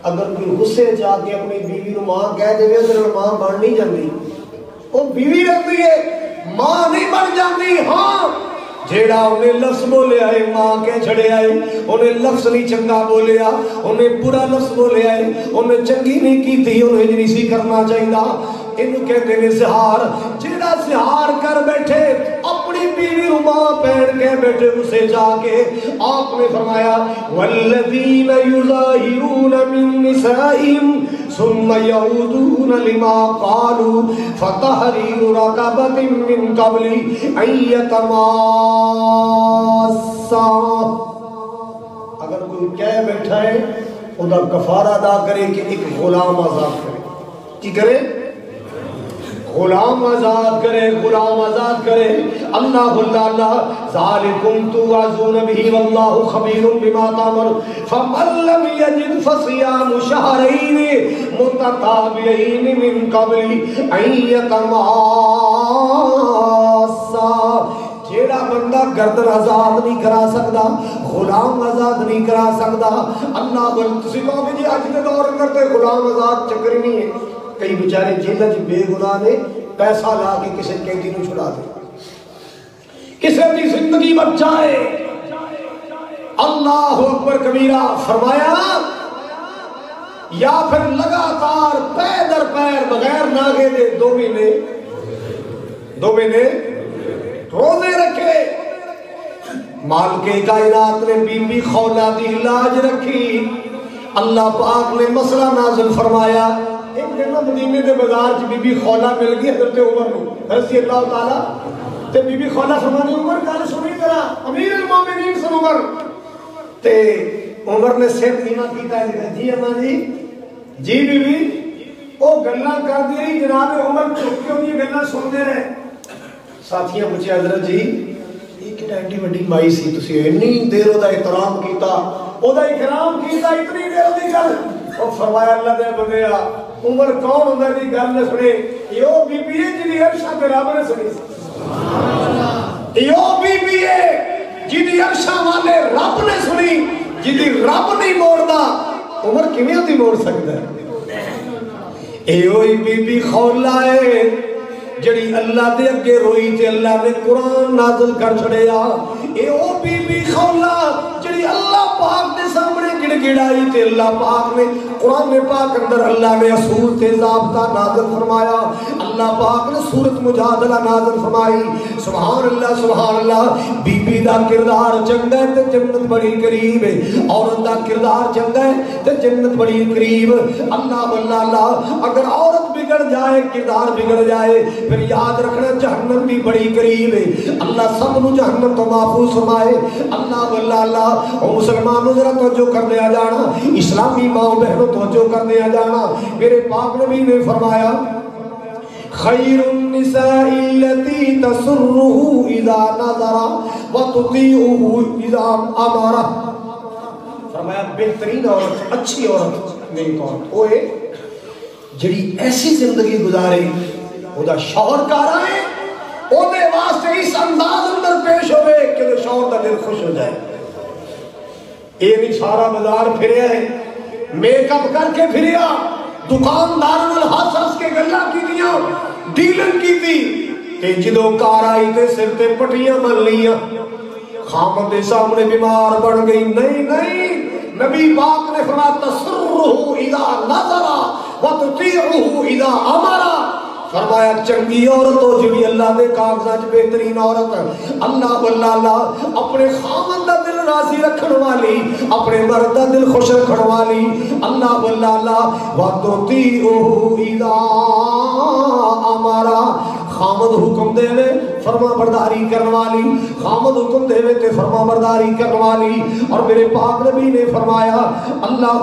اگر کوئی غصے جا کے اپنی بیوی نو ماں کہہ دے ادھر ماں بن نہیں جاندی، وہ بیوی رہتی ہے ماں نہیں بن جاندی۔ ہاں جیڑا انہیں لفظ بولیا ہے ماں کے چھڑے آئے، انہیں لفظ نہیں چنگا بولیا، انہیں برا لفظ بولیا ہے، انہیں چنگی نہیں کی تھی، انہیں نہیں سی کرنا چاہیے، انہوں کہتے ہیں زہار، جیڑا زہار کر بیٹھے اپنی بیوی ماں پہن کے بیٹھے اسے جا کے آپ نے فرمایا والذین یظاہرون من نسائہم ثم یعودون لما قالوا فتحریر رقبۃ من قبل ان یتماسا۔ اگر کوئی کہہ بیٹھا ہے خدا کفارہ ادا کرے کہ ایک غلام آزاد کرے، کی کرے؟ غلام آزاد کرے، غلام آزاد کرے۔ اللہ اللہ ذالکم توعظون بہ واللہ خبیر بما تعملون فمن لم یجد فصیام شہرین متتابعین من قبل ان یتماسا۔ جیڑا بندہ گردن آزاد نہیں کرا سکتا، غلام آزاد نہیں کرا سکتا، اللہ بل تسی کہو کہ جی اج دے دور کرتے غلام آزاد چکر ہی نہیں ہے۔ کئی بیچارے جیلہ جی بے گناہ نے پیسہ لا کے کسی قیدی نو چھڑا دے، کسی کی زندگی بچائے۔ اللہ اکبر کبیرہ فرمایا یا پھر لگاتار پے در پیر بغیر ناگے دے 2 مہینے روزے رکھے۔ مالک کائنات نے بی بی خولا دی لاج رکھی، اللہ پاک نے مسئلہ نازل فرمایا۔ ایک دن مدینے دے بازار چ بی بی خولا مل گئی حضرت عمر نو رضی اللہ تعالی، تے بی بی خولا فرمانی عمر گل سنی ذرا، امیر المومنین سن عمر، تے عمر نے سر نیواں کیتا ہے، جی اما جی بی بی او گلاں کردی رہی، جناب عمر چپ کے اونی گلاں سنتے رہے۔ ساتھیاں پوچھے حضرت جی یہ کہڑا ایڈی وڈی مائی سی تسی اتنی دیر دا احترام کیتا، او دا اکرام کیتا اتنی دیر دی گل؟ او فرمایا اللہ دے بندیا عمر کون ہوندا دی گل نہ سنے، یو بی بی ہے جی عرشاں تے رب نے سنی، یو بی بی ہے جی عرشاں والے رب نے سنی، جی رب نہیں موڑدا عمر کیویں دی موڑ سکدا ہے؟ اے اوئی بی بی خولا ہے جڑی اللہ دے اگے روئی تے اللہ نے قرآن نازل کر چھڑیا۔ اے او بی بی خولا جڑی اللہ پاک دے سامنے گڑ گڑائی تے اللہ پاک نے قرآن پاک اندر اللہ نے اصول تے ضابطہ نازل فرمایا، اللہ پاک نے سورۃ مجادلہ نازل فرمائی۔ سبحان اللہ سبحان اللہ، بی بی دا کردار چنگا ہے تے جنت بڑی قریب ہے، عورت دا کردار چنگا ہے تے جنت بڑی قریب۔ اللہ اللہ اگر عورت بگڑ جائے، کردار بگڑ جائے، پھر یاد رکھنا جہنم بھی بڑی قریب ہے۔ اللہ سب نو جہنم تو محفوظ فرمائے۔ اللہ اللہ او مسلمانوں ذرا توجہ کرنے آ جانا، اسلامی ماں بہنوں توجہ کرنے آ جانا۔ میرے پاک نبی نے فرمایا خیر النساء التي تسره اذا نظر وتطيعه اذا امر۔ فرمایا بہترین عورت، اچھی عورت میری کون وہ ہے جڑی ایسی زندگی گزارے او دا شوہر کارا ہے، او دے واسطے اس انداز اندر پیش ہوئے کہ وہ شوہر دا دل خوش ہو جائے۔ یہ نہیں سارا بازار پھریا ہے، میک اپ کر کے پھریا، دکاندار نال ہس ہس کے گلاں کیتیاں، ڈیلنگ کیتی، تے جدوں کار آئی تے سر تے پٹیاں بن لیاں، خامد دے سامنے بیمار بن گئی۔ نہیں نبی پاک نے فرمایا تسرہ اذا نظر وتطیعہ اذا امر۔ فرمایا چنگی عورت ہو جڑی اللہ دے کاغذات بہترین عورت، اللہ اپنے خامن دا دل راضی رکھن والی، اپنے مرد دا دل خوش رکھن والی، اللہ وَتُطِيعُهُ إِذَا أَمَرَ، خامد حکم دے وے فرما برداری کرن والی، خامد حکم دے وے تے فرما برداری کرن والی۔ اور میرے پاک نبی نے فرمایا اللہ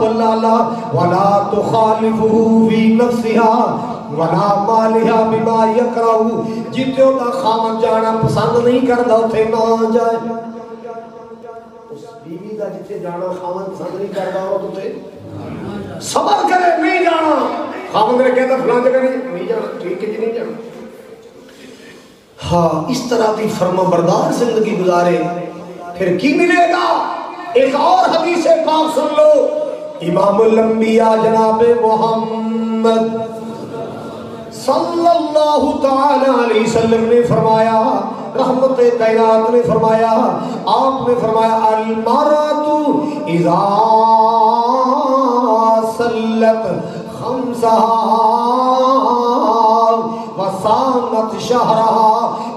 وَلَا تُخَالِفُهُ فِي نَفْسِهَا وَلَا مَالِهَا بِمَا يَكْرَهُ، جتے دا خامد جانا پسند نہیں کردا اتھے نہ جائے۔ اس بیوی دا جتے جانا خامد پسند نہیں کردا اتھے صبر کرے، نہیں جانا۔ خامد نے کہتا فلاں جگہ نہیں جانا، ٹھیک ہے جی نہیں جانا۔ ہاں اس طرح دی فرما بردار زندگی گزارے پھر کی ملے گا؟ ایک اور حدیث پاک سن لو، امام الانبیاء جناب محمد صلی اللہ تعالی علیہ وسلم نے فرمایا، رحمت کائنات نے فرمایا، آپ نے فرمایا المرأة اذا صلت خمسها وصامت شہرہا،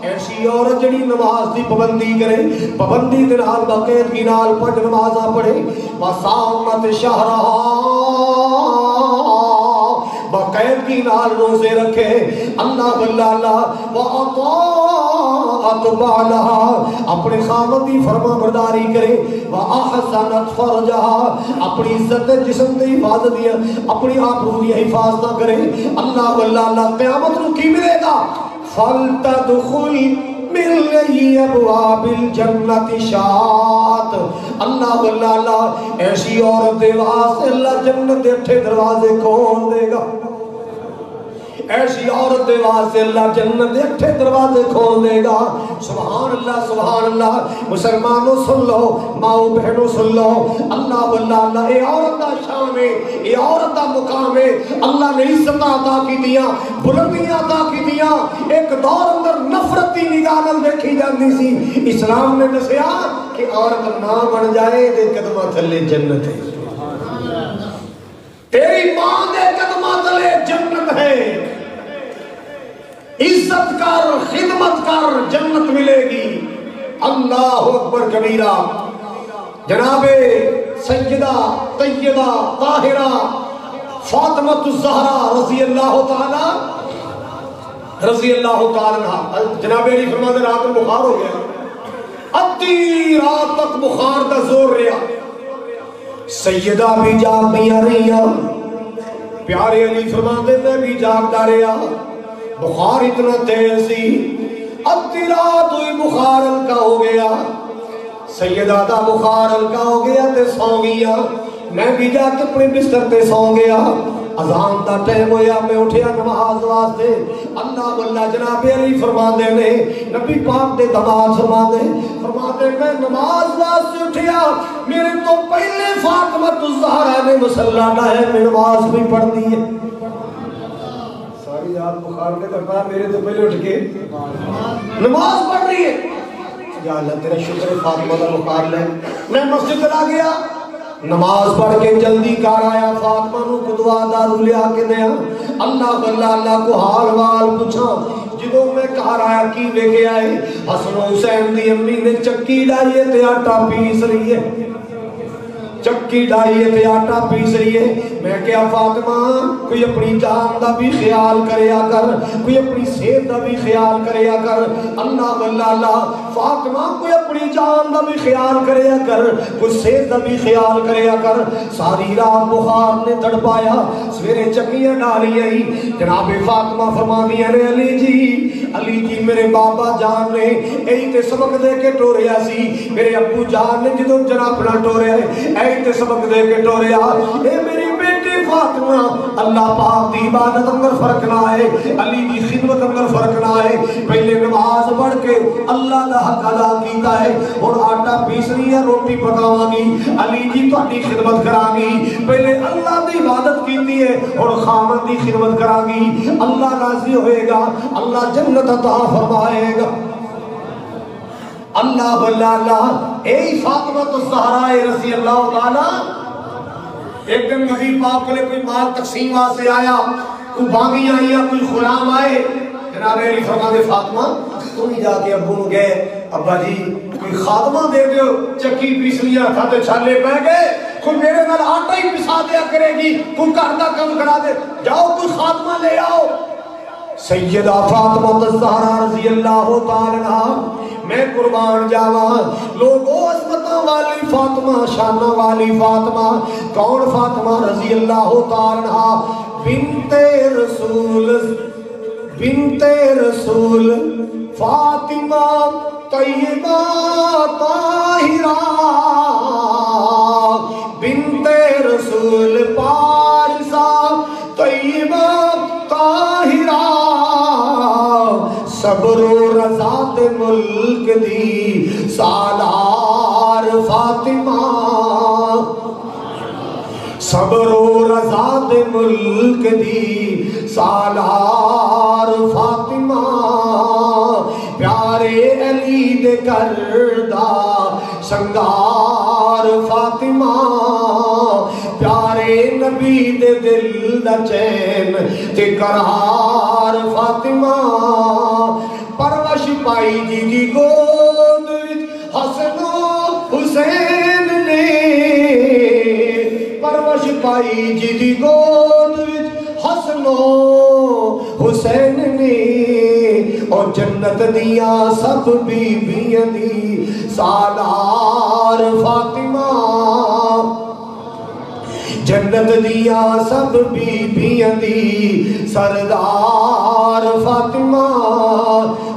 ایسی عورت جڑی نماز دی پابندی کرے، پابندی دے نال باقاعدگی نال 5 نمازاں پڑھے، وصامت شہرہا، باقاعدگی نال روزے رکھے، اللہ واللہ وَأَطَاعَتْ بَعْلَهَا، اپنے خاوند کی فرما برداری کرے، وَأَحْسَنَتْ فَرْجَهَا، اپنی عزت جسم کی حفاظت دیا، اپنی آبرو کی حفاظت کرے، اللہ واللہ قیامت کو کی ملے گا؟ فَلْتَدْخُلْ مِنْ أَبْوَابِ الْجَنَّةِ شَاءَتْ، اللہ واللہ ایسی عورت دے واسطے اللہ جنت دے 8 دروازے کھول دے گا، ایسی عورت دے واسطے اللہ جنت دے 8 دروازے کھول دے گا۔ سبحان اللہ سبحان اللہ، مسلمانوں سن لو، ماؤ بہنوں سن لو، اللہ واللہ اے عورت دا شان ہے، اے عورت دا مقام ہے، اللہ نے عزت عطا کی دیا، بلندیاں عطا کی دیا، ایک دور اندر نفرت دی نگاہ نال دیکھی جاندی سی، اسلام نے دسیا کہ عورت نہ بن جائے دے قدماں تھلے جنت ہے، تیری ماں دے قدماں تھلے جنت ہے، عزت کر خدمت کر جنت ملے گی۔ اللہ اکبر کبیرہ، جناب سیدہ طیبہ طاہرہ فاطمہ الزہرا رضی اللہ تعالی عنہ، جناب علی فرماتے رات میں بخار ہو گیا، ادھی رات تک بخار کا زور رہا، سیدہ بھی جاگدیاں رہیاں، پیارے علی فرماتے میں بھی جاگدا رہا، بخار اتنا تیز سی، ادھی رات ہوئی بخار ہلکا ہو گیا، سیدہ دا بخار ہلکا ہو گیا تے سو گیا، میں بھی جا کے اپنے بستر تے سو گیا، اذان دا ٹائم ہویا، میں اٹھیا نماز واسطے، اللہ واللہ جناب علی فرماندے نے، نبی پاک دے دماد فرماندے میں نماز واسطے اٹھیا، میرے تو پہلے فاطمہ الزہرا نے مصلی لایا، میں نماز بھی پڑھ دی ہے، ساری رات بخار کے دربار میرے تو پہلے اٹھ کے نماز پڑھ رہی ہے، یا اللہ تیرا شکر ہے فاطمہ کا بخار لے، میں مسجد چلا گیا، نماز پڑھ کے جلدی کار آیا، فاطمہ نو کو دعا دارو لیا کے دیا، اللہ کو حال وال پوچھا، جدوں میں کار آیا کی لے کے آئے، حسن و حسین دی امی نے چکی ڈائیے تے آٹا پیس رہی ہے، چکی ڈائیے تے آٹا پیس رہی ہے، میں کہا فاطمہ کوئی اپنی جان دا بھی خیال کریا کر، کوئی اپنی صحت دا بھی خیال کریا کر، اللہ واللہ فاطمہ کوئی اپنی جان دا بھی خیال کریا کر، کوئی صحت دا بھی خیال کریا کر، ساری رات بخار نے تڑپایا، سویرے چکیاں ڈالی آئی، جناب فاطمہ فرما دیا نے علی جی میرے بابا جان نے ایہی تے سبق دے کے ٹوریا سی، میرے ابو جان نے جدوں جناب نہ ٹوریا ایہی تے سبق دے کے ٹوریا، اے میری بیٹی فاطمہ اللہ پاک دی عبادت اندر فرق نہ آئے، علی دی خدمت اندر فرق نہ آئے، پہلے نماز پڑھ کے اللہ دا حق ادا کیتا ہے، اور آٹا پیسنی ہے روٹی پکاواں گی، علی جی تہاڈی خدمت کراں گی، پہلے اللہ دی عبادت کیتی ہے اور خاوند دی خدمت کراں گی، اللہ راضی ہوئے گا، اللہ جنت عطا فرمائے گا، اللہ واللہ اے فاطمہ الزہرا رضی اللہ تعالی۔ ایک دن نبی پاک کے لئے کوئی مال تقسیم واسطے آیا، کوئی بانگی آئی، کوئی غلام آئے، جناب علی فرماتے فاطمہ تم ہی جا کے ابو نو گئے، ابا جی کوئی خادمہ دے دیو، چکی پیس لیا کھاتے چھالے پہ گئے، کوئی میرے نال آٹا ہی پسا دیا کرے گی، کوئی کردہ کم کرا دے، جاؤ کوئی خادمہ لے آؤ۔ سیدہ فاطمہ الزہرا رضی اللہ تعالی عنہ، میں قربان جاواں، لوگوں عظمتاں والی فاطمہ، شانہ والی فاطمہ، کون فاطمہ رضی اللہ تعالی عنہ، بنت رسول فاطمہ طیبہ طاہرہ، بنت رسول پارسہ طیبہ طاہرہ، صبر و رضا دے ملک دی سالار فاطمہ، صبر و رضا دے ملک دی سالار فاطمہ، پیارے علی دے کردہ سنگار فاطمہ، پیارے نبی دے دل دا چین تے قرار سردار فاطمہ پرورش پائی جی دی گود حسن و حسین نے پرورش پائی جی دی گود حسن و حسین نے اور جنت دیا سب بیبیاں دی سالار فاطمہ جنت دیا سب بیبیاں دی سردار فاطمہ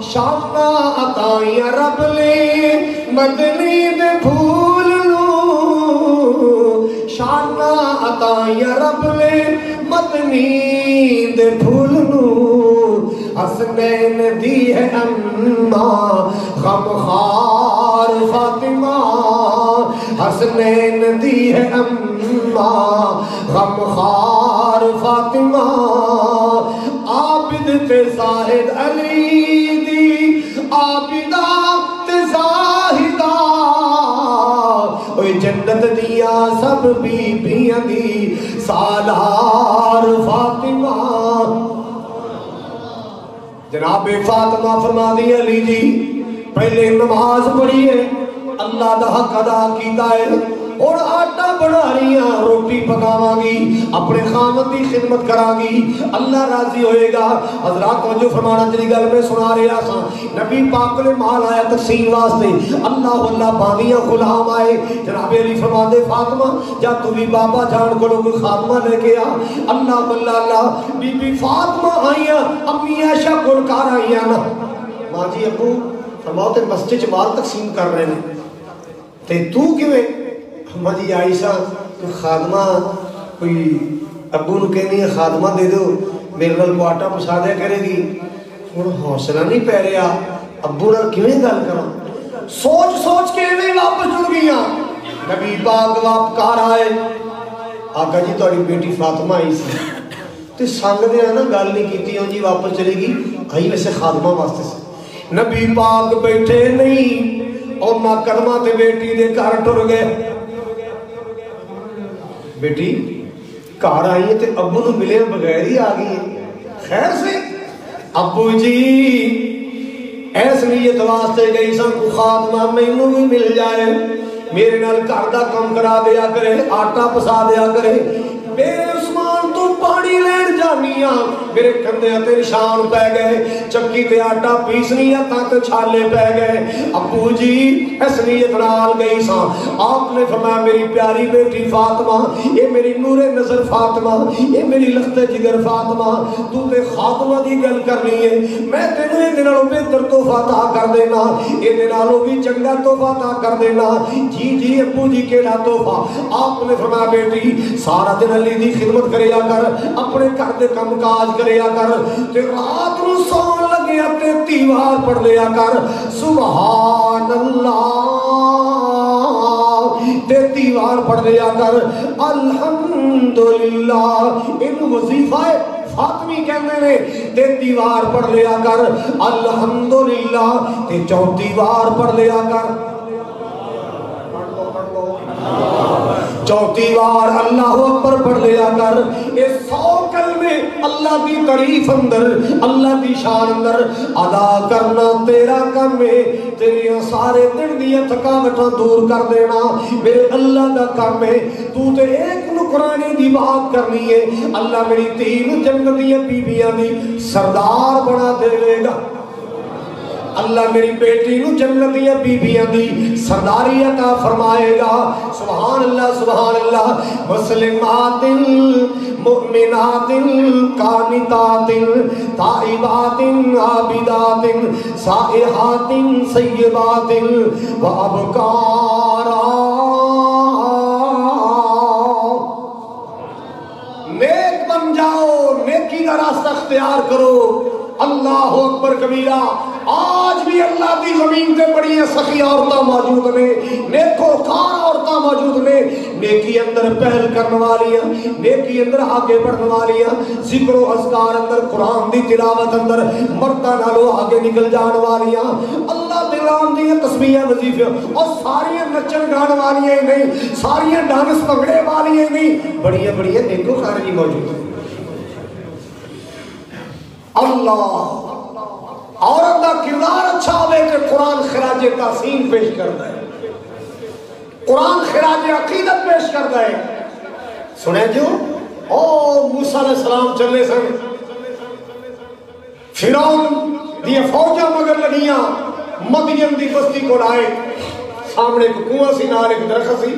شامہ عطائیاں رب لے مدنی دے پھول لو شامہ عطائیاں رب لے مدنی دے پھول لو حسنین دی ہے اماں غمخوار فاطمہ حسنین دی ہے اماں غمخوار فاطمہ عابد تے زاہد علی دی عابدہ تے زاہدہ اوہ جنت دیا سب بیبیاں دی سالار فاطمہ جناب فاطمہ فرما دی علی جی پہلے نماز پڑھی ہے اللہ دا حق ادا کیتا ہے اور آٹا بنا رہی ہیں روٹی پکاواں گی اپنے خامد کی خدمت کراں گی اللہ راضی ہوئے گا حضرات توجہ فرمانا جنی گل میں سنا رہے آساں نبی پاک نے مال آیا تقسیم واسطے اللہ اللہ باندیاں غلام آئے جناب علی فرما دے فاطمہ جا تو بھی بابا جان کو لوگ خاتمہ لے کے آ اللہ اللہ بی بی فاطمہ آئیاں امی عائشہ گلکار آئیاں نا ماں جی ابو فرماؤ تے مسجد مال تقسیم کر رہے ہیں تے تو کیویں مجھے عائشہ کوئی خادمہ کوئی ابو نو کہنی ہے خادمہ دے دو میرے نال کو آٹا پسا دیا کرے گی ہن حوصلہ نہیں پہ رہا ابو نال کیویں گل کراں سوچ سوچ کے ایویں واپس جڑ گئیاں نبی پاک واپکار آئے آقا جی تہاڈی بیٹی فاطمہ آئی سی تے سنگ دے نا گل نہیں کیتی ہوں جی واپس چلے گی آئی ویسے خادمہ واسطے سے نبی پاک بیٹھے نہیں اور نہ قدمہ تے بیٹی دے گھر ٹر گئے بیٹی کار آئی ہے تے ابو نو ملے بغیر ہی آ گئی ہے خیر سے ابو جی ایس نیت واسطے گئی سن کو خاتمہ مینو بھی مل جائے میرے نال گھر دا کم کرا دیا کرے آٹا پسا دیا کرے میرے عثمان تو پانی لین جانیاں میرے کندے تے نشان پہ گئے چکی تے آٹا پیسنی تک چھالے پہ گئے ابو جی اس نیت نال گئی ساں آپ نے فرمایا میری پیاری بیٹی فاطمہ یہ میری نور نظر فاطمہ یہ میری لخت جگر فاطمہ تو تے خاتمہ دی گل کرنی ہے میں تینوں یہ دنالوں بہتر تحفہ عطا کر دینا یہ دنالوں بھی چنگا تحفہ عطا کر دینا جی جی ابو جی کیڑا تحفہ آپ نے فرمایا بیٹی سارا دن علی دی خدمت کریا کر اپنے گھر دے کم کاج کریا کر تے رات نو سون لگیا تے تیوار پڑھ لیا کر سبحان اللہ تے تیوار پڑھ لیا کر الحمدللہ ان وظیفہ فاطمی کہنے نے تے تیوار پڑھ لیا کر الحمدللہ تے چوتھی وار پڑھ لیا کر چوتھی بار اللہ اکبر پڑھ لیا کر یہ 100 کلمے اللہ کی تعریف اندر اللہ کی شان اندر ادا کرنا تیرا کام ہے تیری سارے دن دیا تھکاوٹاں دور کر دینا میرے اللہ کا کام ہے تو تے ایک نکرانی دی بات کرنی ہے اللہ میری تین جنت دیا بیبیاں دی سردار بنا دے لے گا اللہ میری بیٹی نو جنتیاں بیبیاں دی سرداری عطا فرمائے گا سبحان اللہ مسلمات مؤمنات قانتات تائبات عابدات سائحات سیبات وابکارا نیک بن جاؤ نیکی کا راستہ اختیار کرو اللہ اکبر کبیرہ آج بھی اللہ دی زمین تے بڑی سخی عورتاں موجود نے نیکو کار عورتاں موجود نے نیکی اندر پہل کرنے والیاں نیکی اندر آگے بڑھنے والیاں ذکر و اذکار اندر قرآن دی تلاوت اندر مردہ نالو آگے نکل جان والیاں اللہ دلان دی تسبیح وظیفے اور ساریاں نچن گان والیاں نہیں ساریاں ڈانس پگڑے والیاں نہیں بڑی نیکو کار جی موجود ہیں اللہ عورت کا کردار اچھا ہوئے کہ قرآن خراج تحسین پیش کرتا ہے، قرآن خراج عقیدت پیش کرتا ہے۔ سنے جو او موسیٰ علیہ السلام چلے سن، فرعون دیا فوجہ مگر لگیاں مدین دی بستی کو آئے، سامنے ایک کنواں سی، نال ایک درخت سی،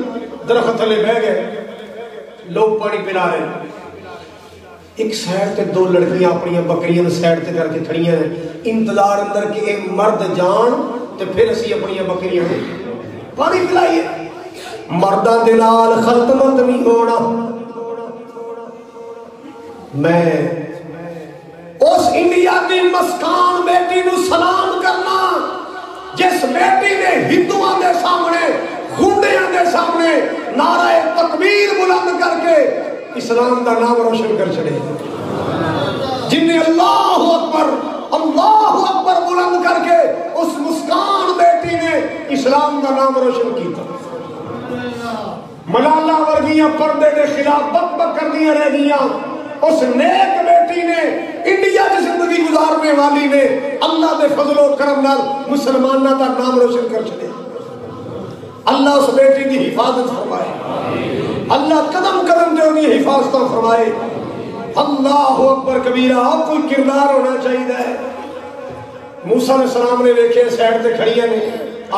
درخت تھلے بہ گئے، لوگ پانی پلا رہے ہیں۔ ایک سائڈ تے دو لڑکیاں اپنی بکریاں سائڈ تے کر کے کھڑیاں ہیں، انتظار اندر کہ ایک مرد جان تے پھر اسی اپنی بکریاں پانی پلائیے۔ مردہ دلال خلطمت نہیں ہونا۔ میں اس انڈیا کی مسکان بیٹی نو سلام کرنا جس بیٹی نے ہندوؤں دے سامنے، گنڈیاں دے سامنے نعرہ تکبیر بلند کر کے اسلام دا نام روشن کر چھڑے، جن نے اللہ اکبر بلند کر کے اس مسکان بیٹی نے اسلام دا نام روشن کیتا۔ ملالہ ورگیاں پردے دے خلاف بک بک کر دیا رہ گیاں، اس نیک بیٹی نے انڈیا کی زندگی گزارنے والی نے اللہ دے فضل و کرم نال مسلمانہ دا نام روشن کر چھڑے۔ اللہ اس بیٹی کی حفاظت فرمائے، اللہ قدم قدم دے انہیں حفاظت فرمائے۔ اللہ اکبر کبیرہ۔ آپ کوئی کردار ہونا چاہیے۔ موسیٰ علیہ السلام نے دیکھے سائڈ تے کھڑیاں نے،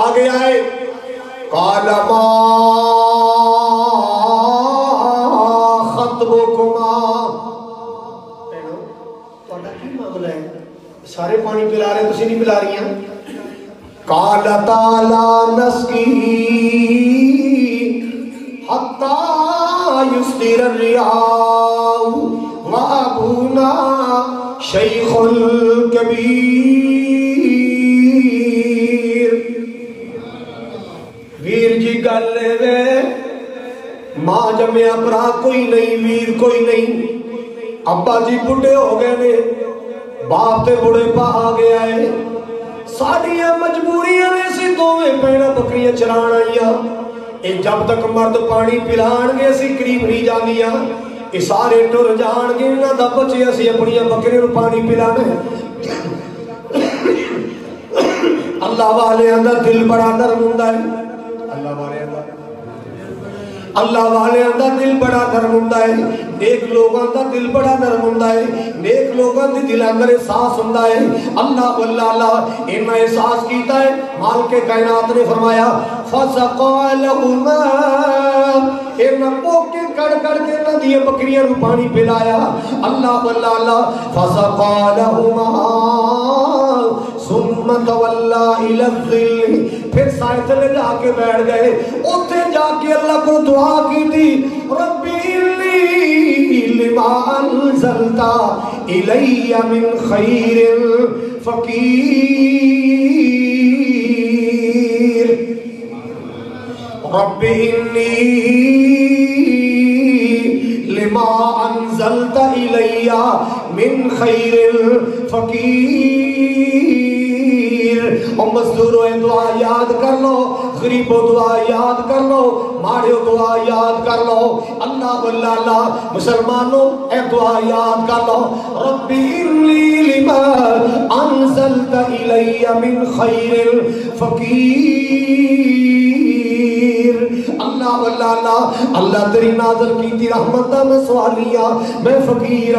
آگے آئے، قال ما خطبکما، تہاڈا کی معاملہ ہے؟ سارے پانی پلا رہے تسی نہیں پلا رہی ہیں؟ قالتا لا نسقی حتی یصدر الرعاء وابونا شیخ الکبیر۔ ویر جی گل وے، ماں جمیا برا کوئی نہیں، ویر کوئی نہیں، ابا جی بڑھے ہو گئے نے، باپ تے بڑھے پا آ گیا ہے، ساڑیاں مجبوریاں نے سی دوویں پیڑا بکریاں چران آئیاں، جب تک مرد پانی پلان گے سی قریب نہیں جانیاں، یہ سارے ٹر جان گے نہ دا بچے اسی اپنی بکریاں پانی پلانا ہے۔ اللہ والے اندر دل بڑا نرم ہوندا ہے، اللہ والے اندر دل بڑا نرم ہوندا ہے، نیک لوگاں دا دل بڑا نرم ہوندا ہے، نیک لوگاں دی دل اندر احساس ہوندا ہے۔ اللہ اللہ انہاں احساس کیتا ہے، مالک کائنات نے فرمایا فسقا لهما، انہاں پوکے کڑ کڑ کے نہ دی بکریاں نو پانی پلایا۔ اللہ اللہ فسقا لهما ثم تولى الى الظل، پھر سائے تلے جا کے بیٹھ گئے، اوتھے جا کے اللہ کو دعا کی تھی، ربی انی لما انزلت الی من خیر فقیر، ربی انی لما انزلت الی من خیر فقیر۔ اور مزدوروں دعا یاد کر لو، غریبوں دعا یاد کر لو، ماڑیوں دعا یاد کر لو، اللہ اللہ مسلمانوں اے دعا یاد کر لو، ربی انی لما انزلت الی من خیر فقیر۔ اللہ اللہ تیری نازل کی تھی رحمت میں سوالیاں، میں فقیر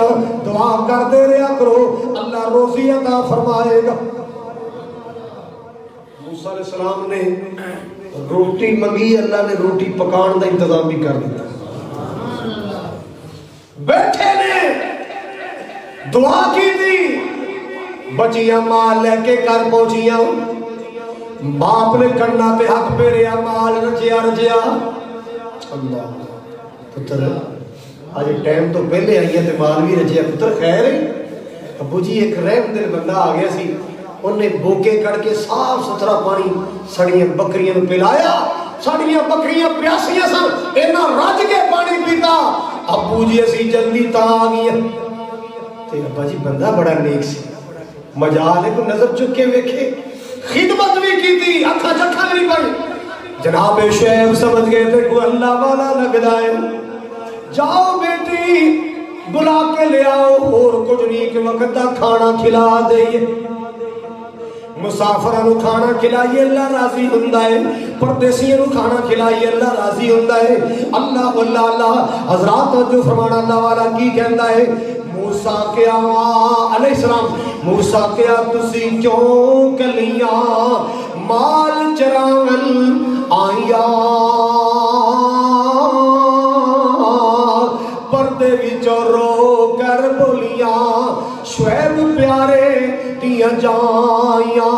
دعا کر دے رہا کرو، اللہ روزی عطا فرمائے گا۔ موسیٰ علیہ السلام نے روٹی منگی، اللہ نے روٹی پکان دا انتظام بھی کر دیا۔ بیٹھے نے دعا کی تھی، بچیاں مال لے کے کر پہنچیاں، باپ نے کرنا تے حق پہ رہا، مال رجیا رجیا۔ اللہ پتر آج ٹائم تو پہلے آئی ہے تے مال بھی رجیا، پتر خیر ہے؟ ابو جی ایک رحم دل بندہ آ گیا سی، انہیں بوکے کڑ کے صاف ستھرا پانی سڑیاں بکریاں پلایا، سڑیاں بکریاں پیاسیاں سن، اینا رج کے پانی پیتا۔ ابو جی اسی جلدی تا آ گیا تے ابا جی بندہ بڑا نیک سی، مجال ہے کو نظر چک کے ویکھے، خدمت بھی کی تھی، اکھا چکھا نہیں پائی۔ جناب شعیب سمجھ گئے تھے کوئی اللہ والا لگ جائے، جاؤ بیٹی بلا کے لے آؤ، اور کچھ نہیں کہ وقت دا کھانا کھلا دئیے مسافروں کو کھانا کھلائیے اللہ راضی ہوندا ہے پردیسیوں کو کھانا کھلائیے اللہ راضی ہوندا ہے اللہ واللہ اللہ حضرات جو فرمانا اللہ والا کی کہندا ہے موسیٰ کیا علیہ السلام موسیٰ کیا تسی کیوں کلیاں مال چراغل آیا پردے وچوں رو کر بولیاں شعیب پیارے دیاں جائیاں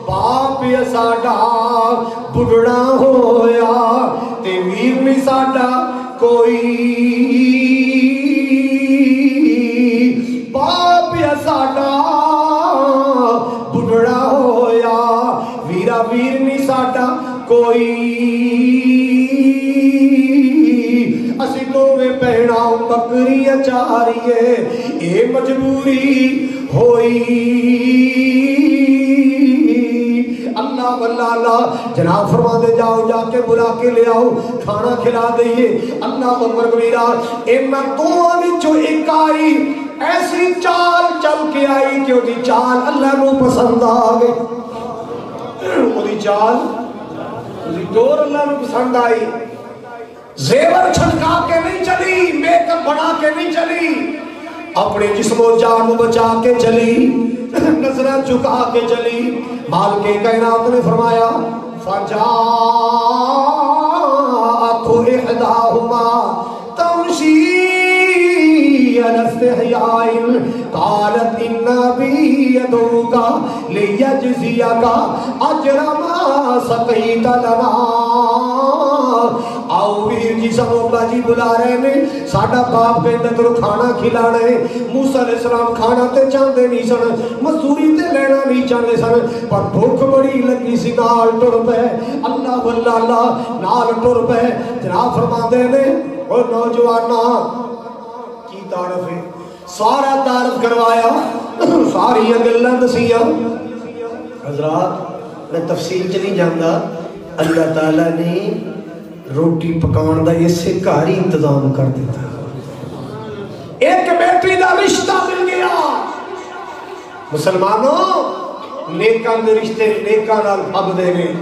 باپ یا ساڈا بڑھڑا ہویا تے ویر نہیں ساڈا کوئی باپ یا ساڈا بڑھڑا ہویا ویرا ویر نہیں ساڈا کوئی اسی دوویں پہنا بکری چاریے اے مجبوری ہوئی اللہ واللہ اللہ جناب فرما دے جاؤ جا کے بلا کے لے آؤ کھانا کھلا دئیے اللہ اکبر کبیرہ اینا دوہاں وچوں ایک آئی ایسی چال چل کے آئی کہ وہ دی چال اللہ نو پسند آگئی وہ دی چال وہ دی دور اللہ نو پسند آئی زیور چھلکا کے نہیں چلی میک اپ بنا کے نہیں چلی اپنے جسم و جان بچا کے چلی نظریں چکا کے چلی مال کے کائنات نے فرمایا فجاءت احداہما تمشی علی استحیاء قالت ان ابی یدعوک لیجزیک اجر ما سقیت لنا آؤ ویر جی سموبا جی بلا رہے ہیں ساڑھا باپ کے اندر کھانا کھلانا ہے موسیٰ علیہ السلام کھانا تے چاندے نہیں سن مزدوری تے لینا نہیں چاندے سن پر بھوک بڑی لگی سی نال ٹر پہ اللہ واللہ اللہ نال ٹر پہ جناب فرما دے نے اور نوجوانا کی تعارف ہے سارا تعارف کروایا ساری گلاں دسیاں حضرات میں تفصیل چلی جاندا اللہ تعالیٰ نے روٹی پکان دا یہ سے کاری انتظام کر دیتا ایک بیٹی دا رشتہ مل گیا مسلمانوں نیکان دے رشتے نیکان نال پھب دے گئے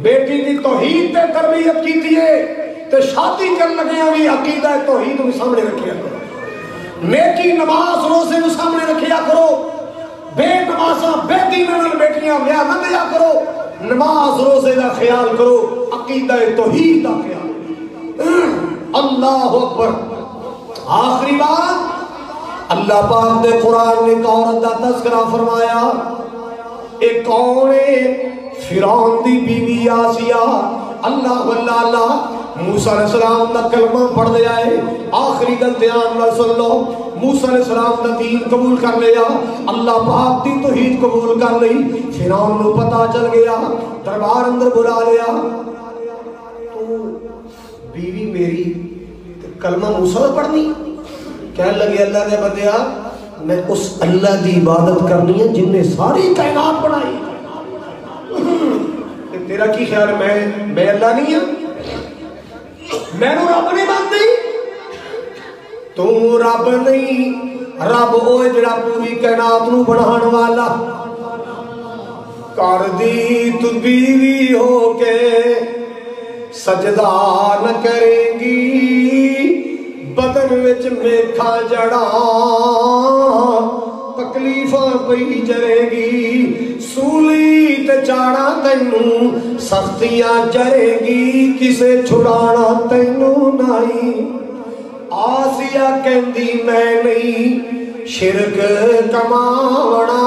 بیٹی دی توحید تے تربیت کی دیئے تے شادی کر لگے ہوئی عقیدہ توحید میں سامنے رکھیا کرو نیکی نماز روزے میں سامنے رکھیا کرو بے نمازاں بے دیناں بیٹیاں ویا نہ دیا کرو نماز روزے دا خیال کرو عقیدہ توحید دا خیال اللہ اکبر آخری بات اللہ پاک دے قرآن نے ایک عورت دا تذکرہ فرمایا ایک کون ہے فرعون دی بیوی آسیہ اللہ واللہ اللہ موسیٰ علیہ السلام دا کلمہ پڑھ دے آئے آخری گل دھیان نہ سن لو موسیٰ علیہ السلام دا دین قبول کر لیا اللہ پاک دی توحید قبول کر لئی فرعون نو پتہ چل گیا دربار اندر بلا لیا تو بیوی میری کلمہ موسیٰ پڑھنی کہنے لگے اللہ نے بتایا میں اس اللہ دی عبادت کرنی ہے جن نے ساری کائنات بنائی تیرا کی خیال ہے میں اللہ نہیں ہوں میں نو رب نہیں مانتی تو رب نہیں رب ہوئے جڑا پوری کائنات نو بنان والا کر دی تو بیوی ہو کے سجدہ نہ کرے گی بدن وچ میکھا جڑا تکلیفاں پئی جرے گی سولی تے چاڑا تینوں سختیاں جرے گی کسے چھڑانا تینوں نہیں آسیہ کہندی میں نہیں شرک کماونا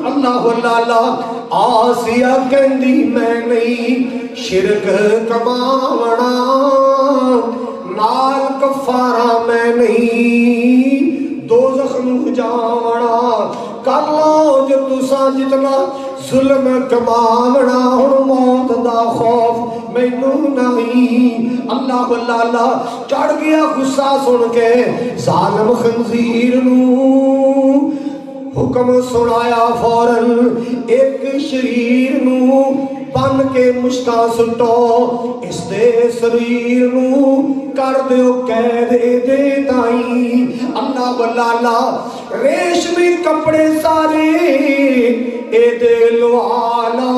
اللہ اللہ آسیہ کہندی میں نہیں شرک کماونا نال کفارہ میں نہیں دوزخ نو جاونا کر لو جو تساں جتنا ظلم کماونا ہن موت دا خوف مینوں نہیں اللہ اللہ اللہ چڑھ گیا غصہ سن کے ظالم خنزیر نو حکم سنایا فوراً ایک شریر نو بن کے مشکاں سٹو اس دے سریر نو کر دیو قید دے تائیں اللہ ولالا ریشمی کپڑے سارے اے دے لوالا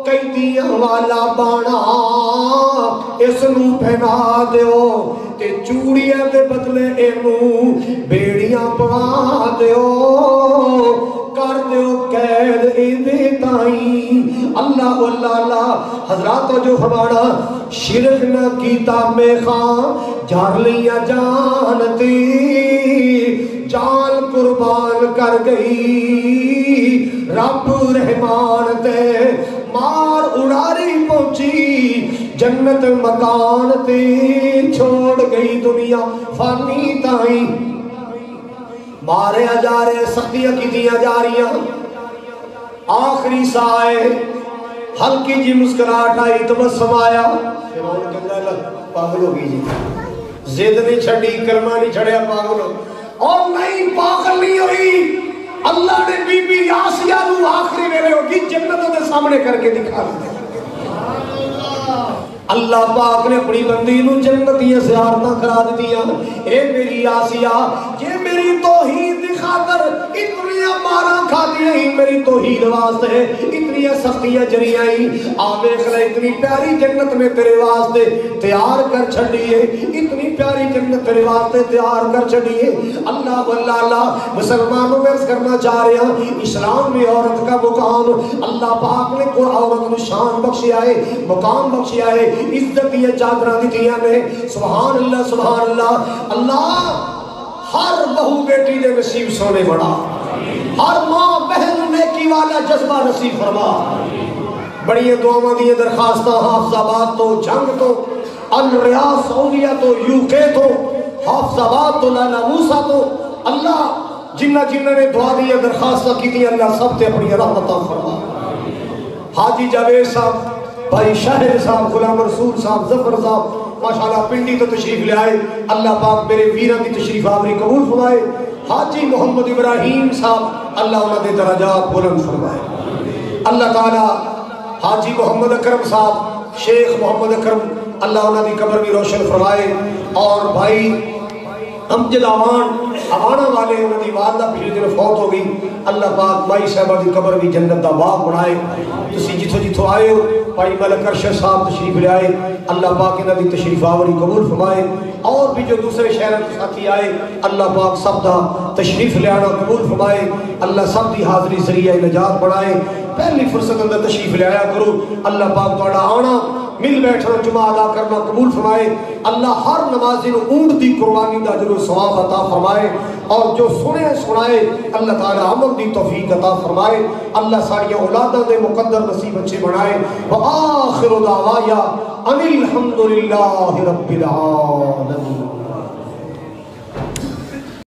قیدیاں والا بانا اس نو پہنا دیو تے چوڑیاں دے بدلے اینو بیڑیاں پوا دیو کر دیو قید دے تائیں اللہ اللہ حضرات جو فرمانا شرک نہ کیتا میں خاں جار لیا جانتی جان قربان کر گئی رب رحمان تے مار اڑاری پہنچی جنت مکان تے چھوڑ گئی دنیا فانی تائیں مارے جا رہے سختیاں کی دیا جا رہی آخری سائے ہلکی جی مسکراہٹ آئی تبسم آیا فرعون کہتا ہے پاگل ہوگی جی زد نہیں چھڑی کلمہ نہیں چھڑیا پاگل ہو اور نہیں پاگل نہیں ہوئی اللہ نے بی بی آسیہ نو آخری ویلے ہوگی جنتوں دے سامنے کر کے دکھا دیا اللہ پاک نے اپنی بندی نو جنتیاں زیارتاں کرا دیا اے میری آسیہ یہ میری توحید دی خاطر اتنی مارا کھا دیا ہی میری توحید واسطے اتنی سختیاں جریاں ہی آوے خلا اتنی پیاری جنت میں تیرے واسطے تیار کر چھڑیے اتنی پیاری جنت تیرے واسطے تیار کر چھڑیے اللہ واللہ مسلمانوں میں عرض کرنا چاہ رہے ہیں اسلام میں عورت کا مقام اللہ پاک نے کو عورت کو شان بخشی آئے مقام بخشی آئے عزت یہ چادرہ دی دیا نے سبحان اللہ اللہ ہر بہو بیٹی دے نصیب سونے بڑا ہر ماں بہن نیکی والا جذبہ نصیب فرما بڑی دعاواں دی درخواستاں حافظ آباد تو جنگ تو الریاض سعودیہ تو یوکے تو حافظ آباد تو لالا موسیٰ تو اللہ جنہ نے دعا دی درخواستاں کی تھی اللہ سب تے اپنی رحمتاں فرما حاجی جاوید صاحب بھائی شاہر صاحب غلام رسول صاحب ظفر صاحب ماشاءاللہ پنڈی تو تشریف لے آئے اللہ پاک میرے ویران کی تشریف آوری قبول فرمائے حاجی محمد ابراہیم صاحب اللہ انہوں نے درجات بلند فرمائے اللہ تعالی حاجی محمد اکرم صاحب شیخ محمد اکرم اللہ انہوں نے قبر بھی روشن فرمائے اور بھائی امجد آوانہ والے انہوں نے والدہ پچھلے دن فوت ہو گئی اللہ پاک بھائی صاحبہ دی قبر بھی جنت دا باغ بنائے تسی جتھو آئے ہو بھائی ملک ارشد صاحب تشریف لے آئے اللہ پاک انہوں نے تشریف آوری قبول فرمائے اور بھی جو دوسرے شہروں کے ساتھی آئے اللہ پاک سب دا تشریف لے آنا قبول فرمائے اللہ سب دی حاضری ذریعہ نجات بڑھائے پہلی فرصت اندر تشریف لے آیا کرو اللہ پاک توڑا آنا مل بیٹھنا جمعہ ادا کرنا قبول فرمائے اللہ ہر نمازی نو اونٹ دی قربانی دا جنو ثواب عطا فرمائے اور جو سنائے اللہ تعالی عمل دی توفیق عطا فرمائے اللہ ساری اولادہ دے مقدر نصیب اچھے بنائے وآخر دعوایا ان الحمدللہ رب العالمین